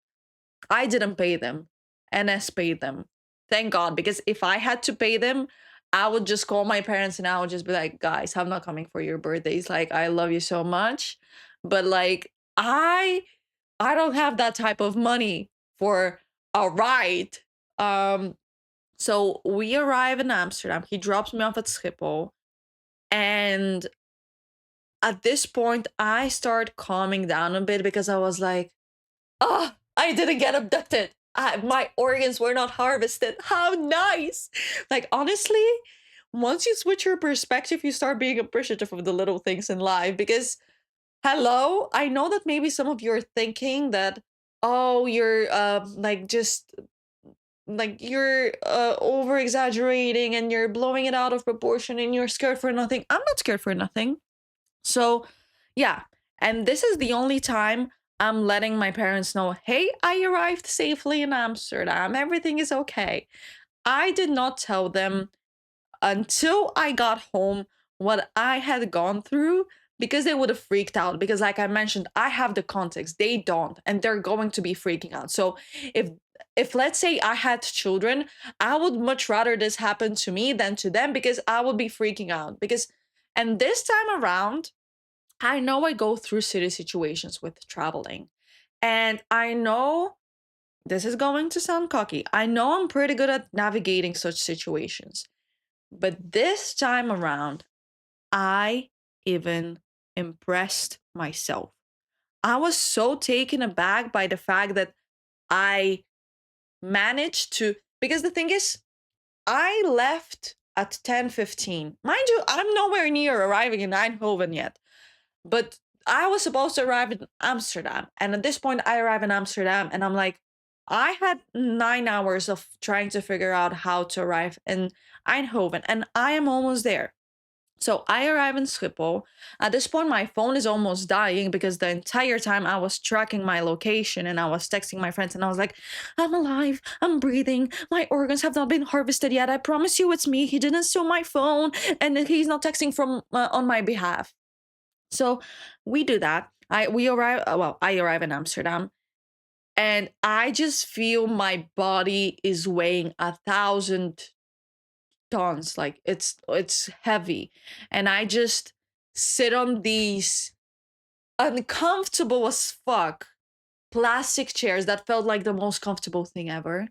I didn't pay them. NS paid them. Thank God, because if I had to pay them, I would just call my parents and I would just be like, guys, I'm not coming for your birthdays. Like, I love you so much. But like, I don't have that type of money for a ride. Um, so we arrive in Amsterdam. He drops me off at Schiphol. And at this point, I start calming down a bit because I was like, oh, I didn't get abducted. My organs were not harvested. How nice. Like, honestly, once you switch your perspective, you start being appreciative of the little things in life because, hello, I know that maybe some of you are thinking that, oh, you're like just like you're over exaggerating and you're blowing it out of proportion and you're scared for nothing. I'm not scared for nothing. So, yeah. And this is the only time I'm letting my parents know, hey, I arrived safely in Amsterdam. Everything is okay. I did not tell them until I got home what I had gone through because they would have freaked out. Because, like I mentioned, I have the context, they don't, and they're going to be freaking out. So, if let's say I had children, I would much rather this happen to me than to them because I would be freaking out. Because, and this time around, I know I go through city situations with traveling. And I know this is going to sound cocky. I know I'm pretty good at navigating such situations. But this time around, I even impressed myself. I was so taken aback by the fact that I managed to, because the thing is, I left at 10:15. Mind you, I'm nowhere near arriving in Eindhoven yet. But I was supposed to arrive in Amsterdam. And at this point, I arrive in Amsterdam and I'm like, I had 9 hours of trying to figure out how to arrive in Eindhoven and I am almost there. So I arrive in Schiphol. At this point, my phone is almost dying because the entire time I was tracking my location and I was texting my friends and I was like, I'm alive, I'm breathing, my organs have not been harvested yet. I promise you it's me. He didn't steal my phone and he's not texting from on my behalf. So we do that. I arrive in Amsterdam and I just feel my body is weighing 1,000 tons. Like it's heavy. And I just sit on these uncomfortable as fuck plastic chairs that felt like the most comfortable thing ever.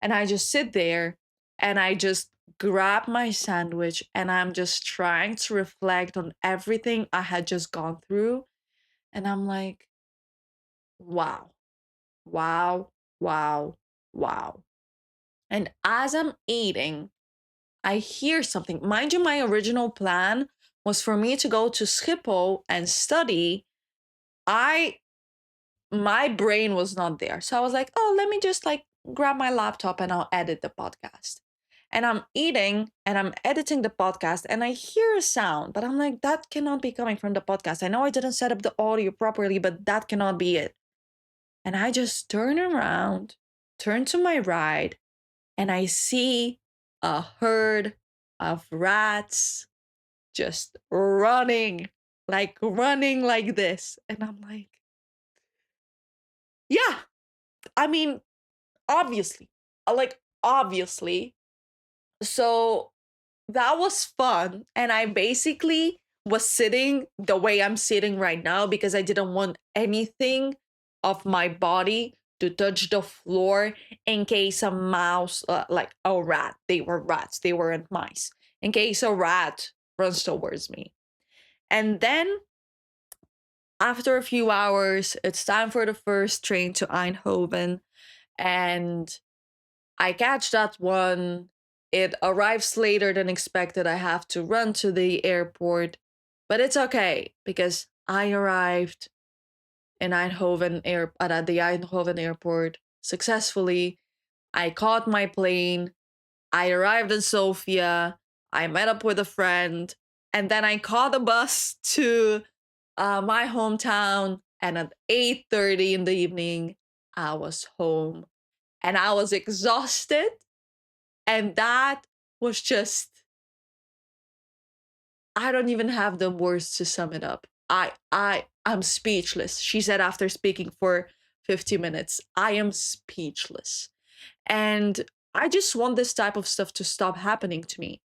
And I just sit there and I just grab my sandwich and I'm just trying to reflect on everything I had just gone through. And I'm like, wow, wow, wow, wow. And as I'm eating, I hear something. Mind you, my original plan was for me to go to Schiphol and study. I My brain was not there. So I was like, oh, let me just like grab my laptop and I'll edit the podcast. And I'm eating and I'm editing the podcast and I hear a sound, but I'm like, that cannot be coming from the podcast. I know I didn't set up the audio properly, but that cannot be it. And I just turn around, turn to my right, and I see a herd of rats just running like this. And I'm like, yeah, I mean, obviously, obviously. So that was fun. And I basically was sitting the way I'm sitting right now because I didn't want anything of my body to touch the floor in case a mouse, like a rat, they were rats, they weren't mice, in case a rat runs towards me. And then after a few hours, it's time for the first train to Eindhoven. And I catch that one. It arrives later than expected. I have to run to the airport, but it's okay because I arrived in at the Eindhoven airport successfully. I caught my plane. I arrived in Sofia. I met up with a friend, and then I caught a bus to my hometown. And at 8:30 in the evening, I was home, and I was exhausted. And that was just, I don't even have the words to sum it up. I'm speechless. She said after speaking for 50 minutes, I am speechless. And I just want this type of stuff to stop happening to me.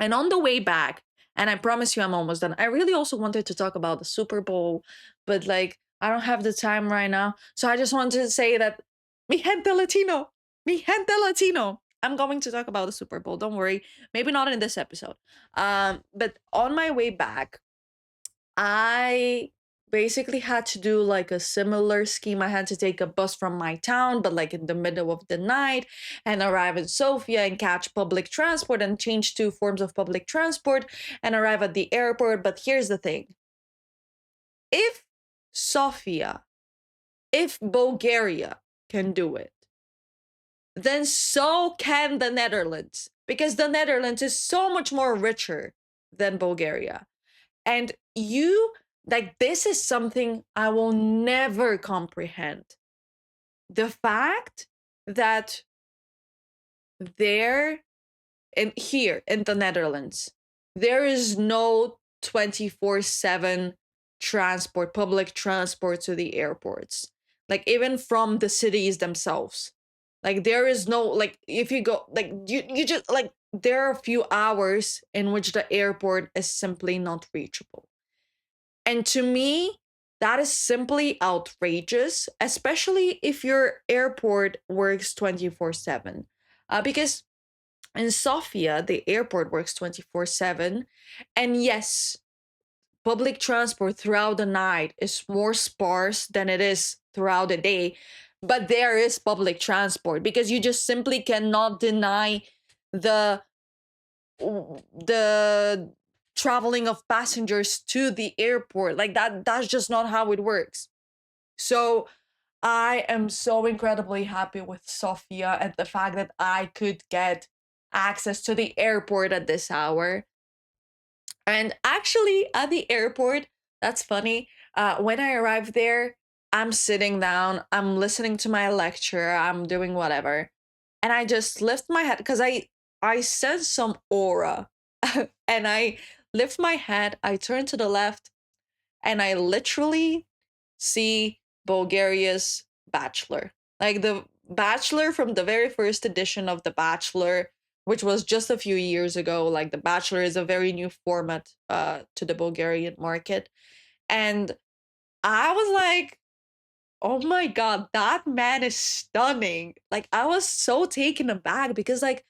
And on the way back, and I promise you I'm almost done. I really also wanted to talk about the Super Bowl, but like I don't have the time right now. So I just wanted to say that mi gente Latino, mi gente Latino. I'm going to talk about the Super Bowl. Don't worry. Maybe not in this episode. But on my way back, I basically had to do like a similar scheme. I had to take a bus from my town, but like in the middle of the night, and arrive in Sofia and catch public transport and change two forms of public transport and arrive at the airport. But here's the thing, if Sofia, if Bulgaria can do it, then so can the Netherlands, because the Netherlands is so much more richer than Bulgaria. And this is something I will never comprehend. The fact that here in the Netherlands, there is no 24/7 transport, public transport to the airports. Like even from the cities themselves. Like there is no, like if you go, like you just like there are a few hours in which the airport is simply not reachable. And to me, that is simply outrageous, especially if your airport works 24/7. Because in Sofia, the airport works 24/7. And yes, public transport throughout the night is more sparse than it is throughout the day. But there is public transport because you just simply cannot deny the the traveling of passengers to the airport. Like that's just not how it works. So I am so incredibly happy with Sofia and the fact that I could get access to the airport at this hour. And actually at the airport, that's funny, when I arrived there, I'm sitting down, I'm listening to my lecture, I'm doing whatever, and I just lift my head because I sense some aura. And I lift my head, I turn to the left, and I literally see Bulgaria's Bachelor. Like the Bachelor from the very first edition of The Bachelor, which was just a few years ago. Like The Bachelor is a very new format to the Bulgarian market. And I was like, Oh my god, that man is stunning. Like I was so taken aback because like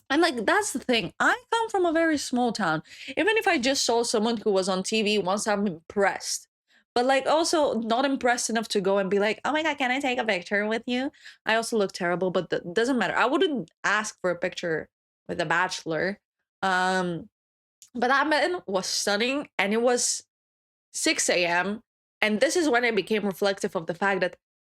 I'm like, that's the thing. I come from a very small town. Even if I just saw someone who was on TV once, I'm impressed. But like also not impressed enough to go and be like, oh my god, can I take a picture with you? I also look terrible, but that doesn't matter. I wouldn't ask for a picture with a bachelor. Um, but that man was stunning and it was 6 a.m. And this is when I became reflective of the fact that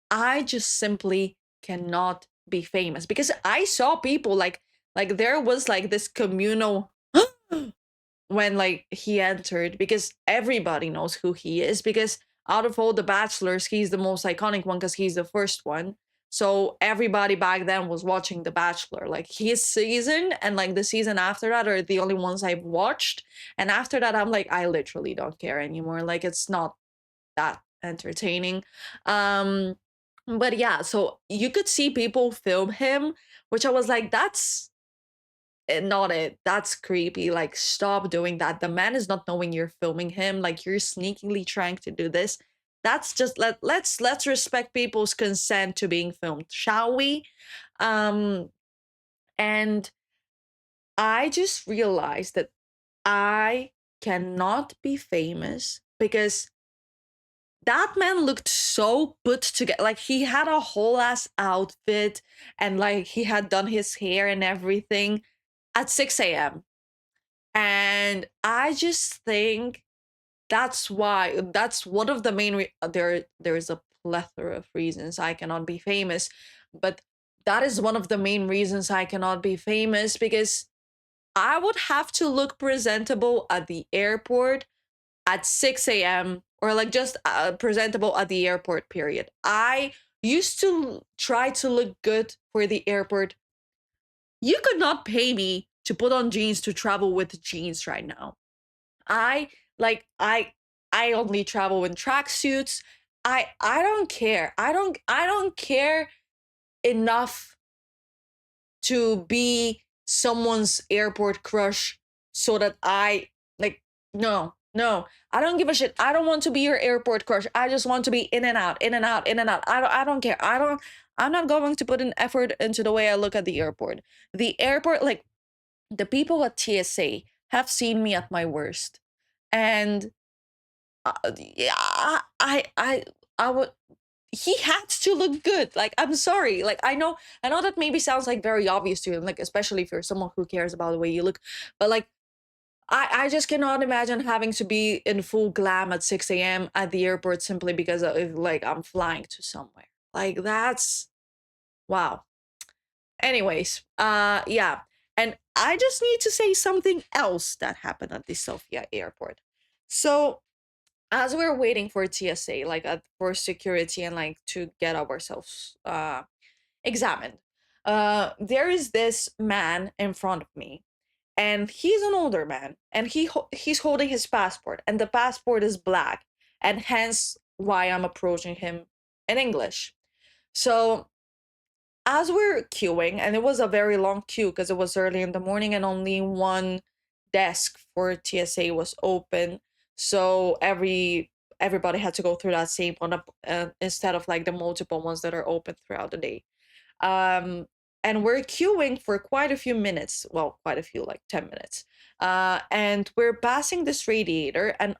I just simply cannot be famous because I saw people like there was like this communal when like he entered because everybody knows who he is because out of all the bachelors he's the most iconic one because he's the first one. So everybody back then was watching the bachelor, like his season and like the season after that are the only ones I've watched, and after that I'm like I literally don't care anymore, like it's not that entertaining. um but yeah, so you could see people film him, which I was like that's not it. That's creepy. Like, stop doing that. The man is not knowing you're filming him. Like, you're sneakily trying to do this. That's just let's respect people's consent to being filmed, shall we? Um, and I just realized that I cannot be famous because that man looked so put together. Like he had a whole ass outfit and like he had done his hair and everything at 6 a.m. And I just think that's one of the main there's a plethora of reasons I cannot be famous, but that is one of the main reasons I cannot be famous because I would have to look presentable at the airport at 6 a.m. or like just presentable at the airport period. I used to try to look good for the airport. You could not pay me to put on jeans to travel with jeans right now. I like I only travel in tracksuits. I don't care. I don't care enough to be someone's airport crush so that I like no, no. I don't give a shit. I don't want to be your airport crush. I just want to be in and out, in and out, in and out. I don't care. I'm not going to put an effort into the way I look at the airport. The airport, like the people at TSA have seen me at my worst. And yeah, I would. He had to look good. Like I'm sorry. Like I know that maybe sounds like very obvious to you, like especially if you're someone who cares about the way you look. But like I just cannot imagine having to be in full glam at 6 a.m. at the airport simply because of like I'm flying to somewhere. Like that's wow. Anyways, yeah. And I just need to say something else that happened at the Sofia airport. So as we're waiting for TSA, like for security and like to get ourselves examined, there is this man in front of me, and he's an older man, and he's holding his passport, and the passport is black, and hence why I'm approaching him in English. So as we're queuing, and it was a very long queue because it was early in the morning and only one desk for TSA was open. So everybody had to go through that same one instead of like the multiple ones that are open throughout the day. Um, and we're queuing for quite a few minutes. Well, quite a few, like 10 minutes. And we're passing this radiator. And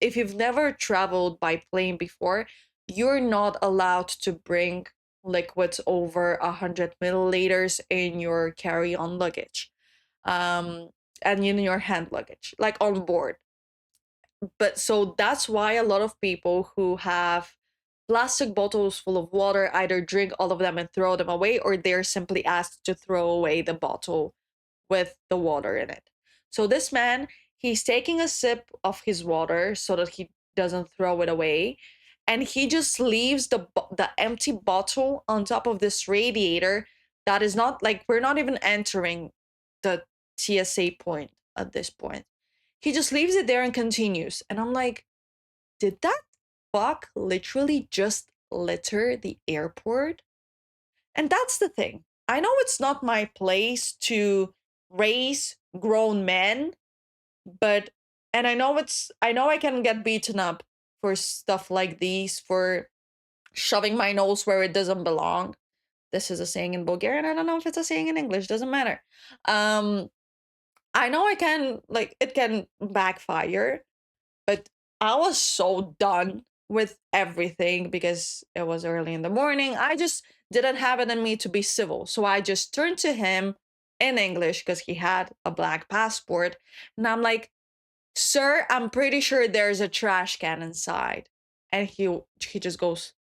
if you've never traveled by plane before, you're not allowed to bring liquids over 100 milliliters in your carry-on luggage, um, and in your hand luggage, like on board. But so that's why a lot of people who have plastic bottles full of water either drink all of them and throw them away, or they're simply asked to throw away the bottle with the water in it. So this man, he's taking a sip of his water so that he doesn't throw it away, and he just leaves the empty bottle on top of this radiator that is not like we're not even entering the TSA point at this point. He just leaves it there and continues. And I'm like, did that fuck literally just litter the airport? And that's the thing. I know it's not my place to raise grown men, but and I know I can get beaten up for stuff like these for shoving my nose where it doesn't belong. This is a saying in Bulgarian. I don't know if it's a saying in English, doesn't matter. Um, I know I can, like, it can backfire, but I was so done with everything because it was early in the morning. I just didn't have it in me to be civil. So I just turned to him in English because he had a black passport. And I'm like, sir, I'm pretty sure there's a trash can inside. And he just goes,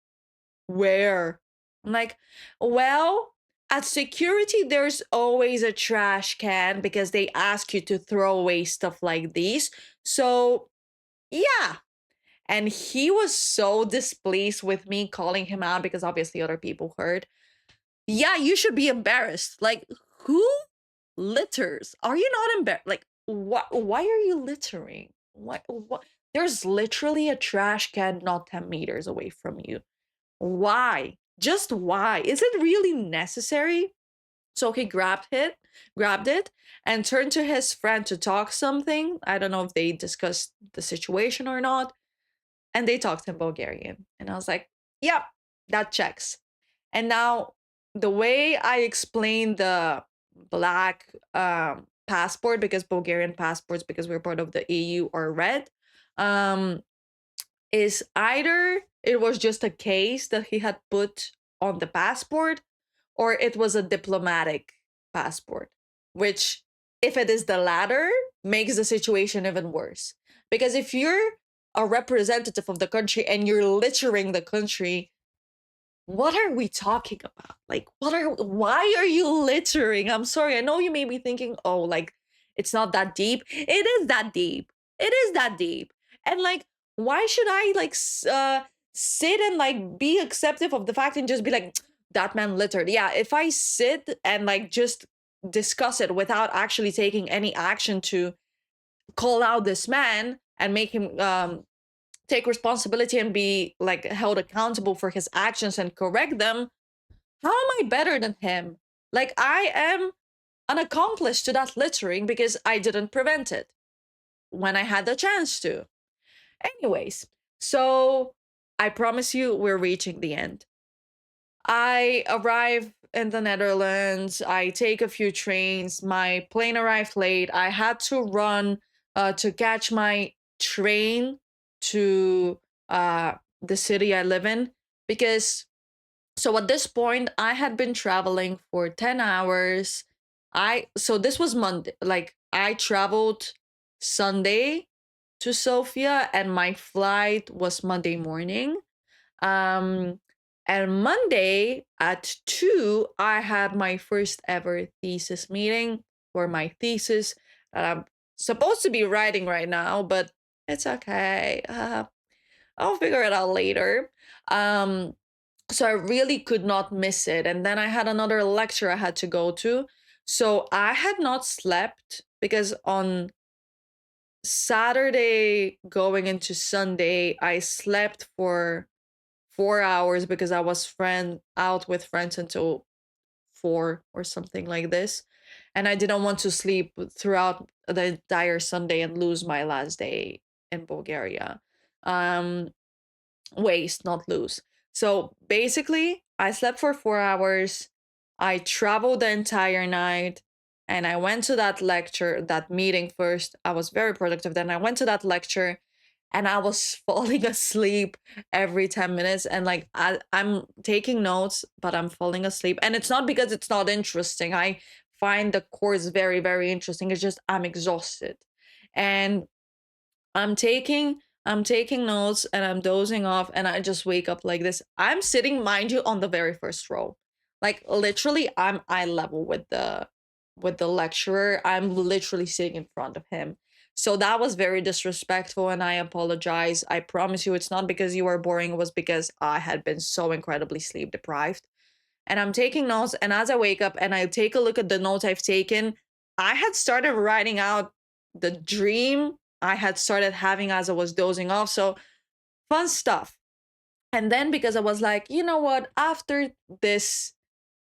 where? I'm like, well, at security, there's always a trash can because they ask you to throw away stuff like these. So, yeah. And he was so displeased with me calling him out because obviously other people heard. Yeah, you should be embarrassed. Like, who litters? Are you not embarrassed? Like, what? Why are you littering? What? There's literally a trash can not 10 meters away from you. Why? Just why? Is it really necessary? So he grabbed it, and turned to his friend to talk something. I don't know if they discussed the situation or not. And they talked in Bulgarian. And I was like, yep, that checks. And now the way I explain the black passport, because Bulgarian passports, because we're part of the EU, are red, um, is either it was just a case that he had put on the passport, or it was a diplomatic passport, which, if it is the latter, makes the situation even worse. Because if you're a representative of the country and you're littering the country, what are we talking about? Like, why are you littering? I'm sorry. I know you may be thinking, oh, like, it's not that deep. It is that deep. It is that deep. And like, why should I like sit and like be acceptive of the fact and just be like, that man littered? Yeah, if I sit and like just discuss it without actually taking any action to call out this man and make him take responsibility and be like held accountable for his actions and correct them, how am I better than him? Like, I am an accomplice to that littering because I didn't prevent it when I had the chance to. Anyways, so I promise you we're reaching the end. I arrive in the Netherlands. I take a few trains. My plane arrived late. I had to run to catch my train to the city I live in because so at this point I had been traveling for 10 hours. So this was Monday. Like, I traveled Sunday to Sofia and my flight was Monday morning. Um, and Monday at 2, I had my first ever thesis meeting for my thesis that I'm supposed to be writing right now, but it's okay. I'll figure it out later. Um, so I really could not miss it. And then I had another lecture I had to go to. So I had not slept because on Saturday going into Sunday, I slept for 4 hours because I was out with friends until 4 or something like this. And I didn't want to sleep throughout the entire Sunday and lose my last day in Bulgaria. Um, Waste, not lose. So basically, I slept for 4 hours. I traveled the entire night and I went to that lecture, that meeting first. I was very productive. Then I went to that lecture and I was falling asleep every 10 minutes. And like, I'm taking notes, but I'm falling asleep. And it's not because it's not interesting. I find the course very, very interesting. It's just I'm exhausted. And I'm taking notes and I'm dozing off and I just wake up like this. I'm sitting, mind you, on the very first row. Like, literally, I'm eye level with the lecturer. I'm literally sitting in front of him. So that was very disrespectful and I apologize. I promise you it's not because you were boring, it was because I had been so incredibly sleep deprived. And I'm taking notes, and as I wake up and I take a look at the notes I've taken, I had started writing out the dream I had started having as I was dozing off. So fun stuff. And then because I was like, you know what, after this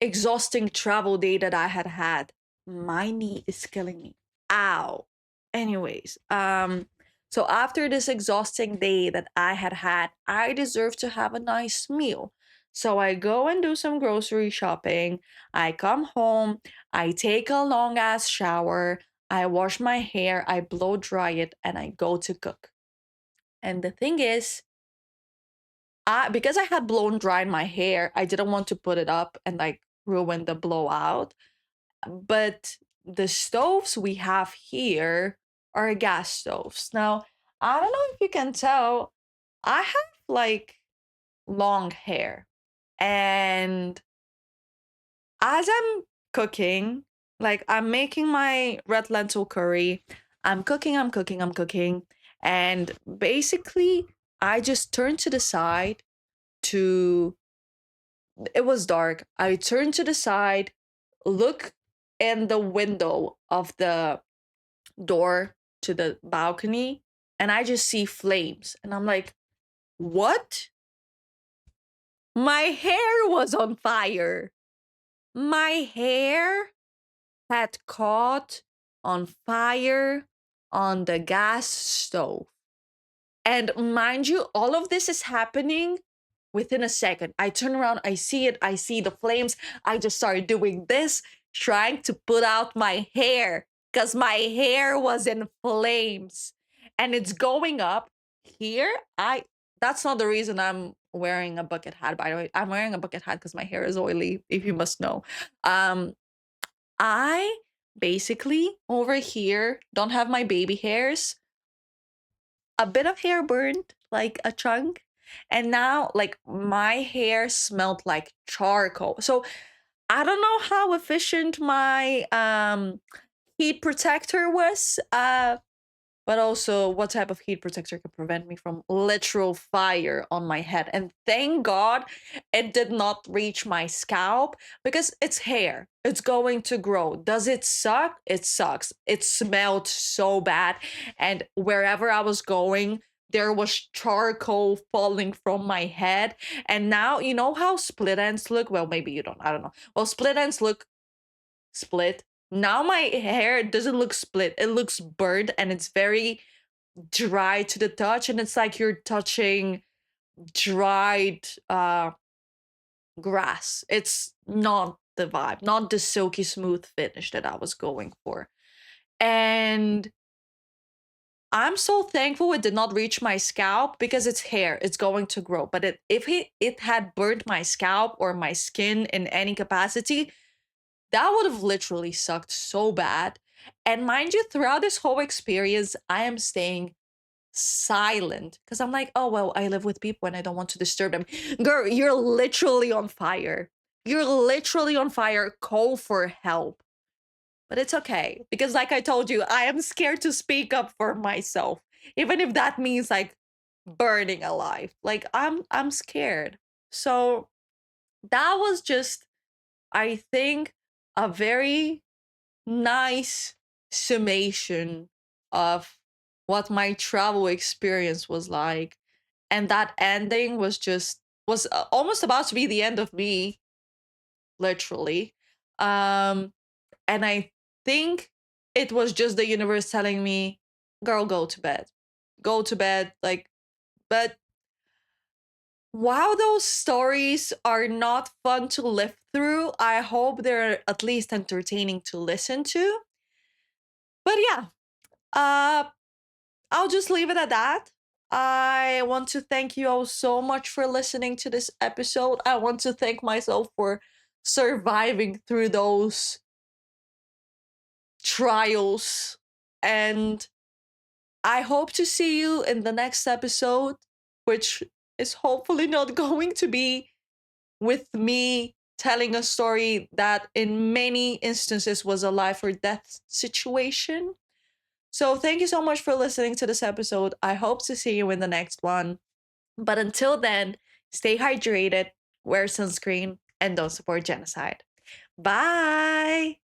exhausting travel day that I had had, my knee is killing me. Ow. Anyways, So after this exhausting day that I had had, I deserve to have a nice meal. So I go and do some grocery shopping. I come home, I take a long ass shower, I wash my hair, I blow dry it, and I go to cook. And the thing is, because I had blown dried my hair, I didn't want to put it up and like ruin the blowout. But the stoves we have here are gas stoves. Now, I don't know if you can tell, I have like long hair. And as I'm cooking, like I'm making my red lentil curry, I'm cooking. And basically, I just turned to the side to, it was dark. I turned to the side, look in the window of the door to the balcony, and I just see flames. And I'm like, what? My hair was on fire. My hair had caught on fire on the gas stove. And mind you, all of this is happening within a second. I turn around, I see it, I see the flames. I just started doing this, trying to put out my hair because my hair was in flames and it's going up here. That's not the reason I'm wearing a bucket hat, by the way. I'm wearing a bucket hat because my hair is oily, if you must know. I basically over here don't have my baby hairs, a bit of hair burned, like a chunk. And now, like, my hair smelled like charcoal. So I don't know how efficient my heat protector was, but also what type of heat protector could prevent me from literal fire on my head. And thank God it did not reach my scalp because it's hair. It's going to grow. Does it suck? It sucks. It smelled so bad. And wherever I was going, there was charcoal falling from my head. And now, you know how split ends look? Well, maybe you don't. I don't know. Well, split ends look split. Now my hair doesn't look split. It looks burnt and it's very dry to the touch. And it's like you're touching dried grass. It's not the vibe, not the silky smooth finish that I was going for. And I'm so thankful it did not reach my scalp because it's hair. It's going to grow. But if it had burnt my scalp or my skin in any capacity, that would have literally sucked so bad. And mind you, throughout this whole experience, I am staying silent because I'm like, oh, well, I live with people and I don't want to disturb them. Girl, you're literally on fire. You're literally on fire. Call for help. But it's okay because, like I told you, I am scared to speak up for myself, even if that means like burning alive. Like I'm scared. So that was just, I think, a very nice summation of what my travel experience was like. And that ending was almost about to be the end of me, literally. And I think it was just the universe telling me, girl, go to bed. Go to bed. Like, but while those stories are not fun to live through, I hope they're at least entertaining to listen to. But yeah, uh, I'll just leave it at that. I want to thank you all so much for listening to this episode. I want to thank myself for surviving through those trials. And I hope to see you in the next episode, which is hopefully not going to be with me telling a story that in many instances was a life or death situation. So thank you so much for listening to this episode. I hope to see you in the next one. But until then, stay hydrated, wear sunscreen, and don't support genocide. Bye.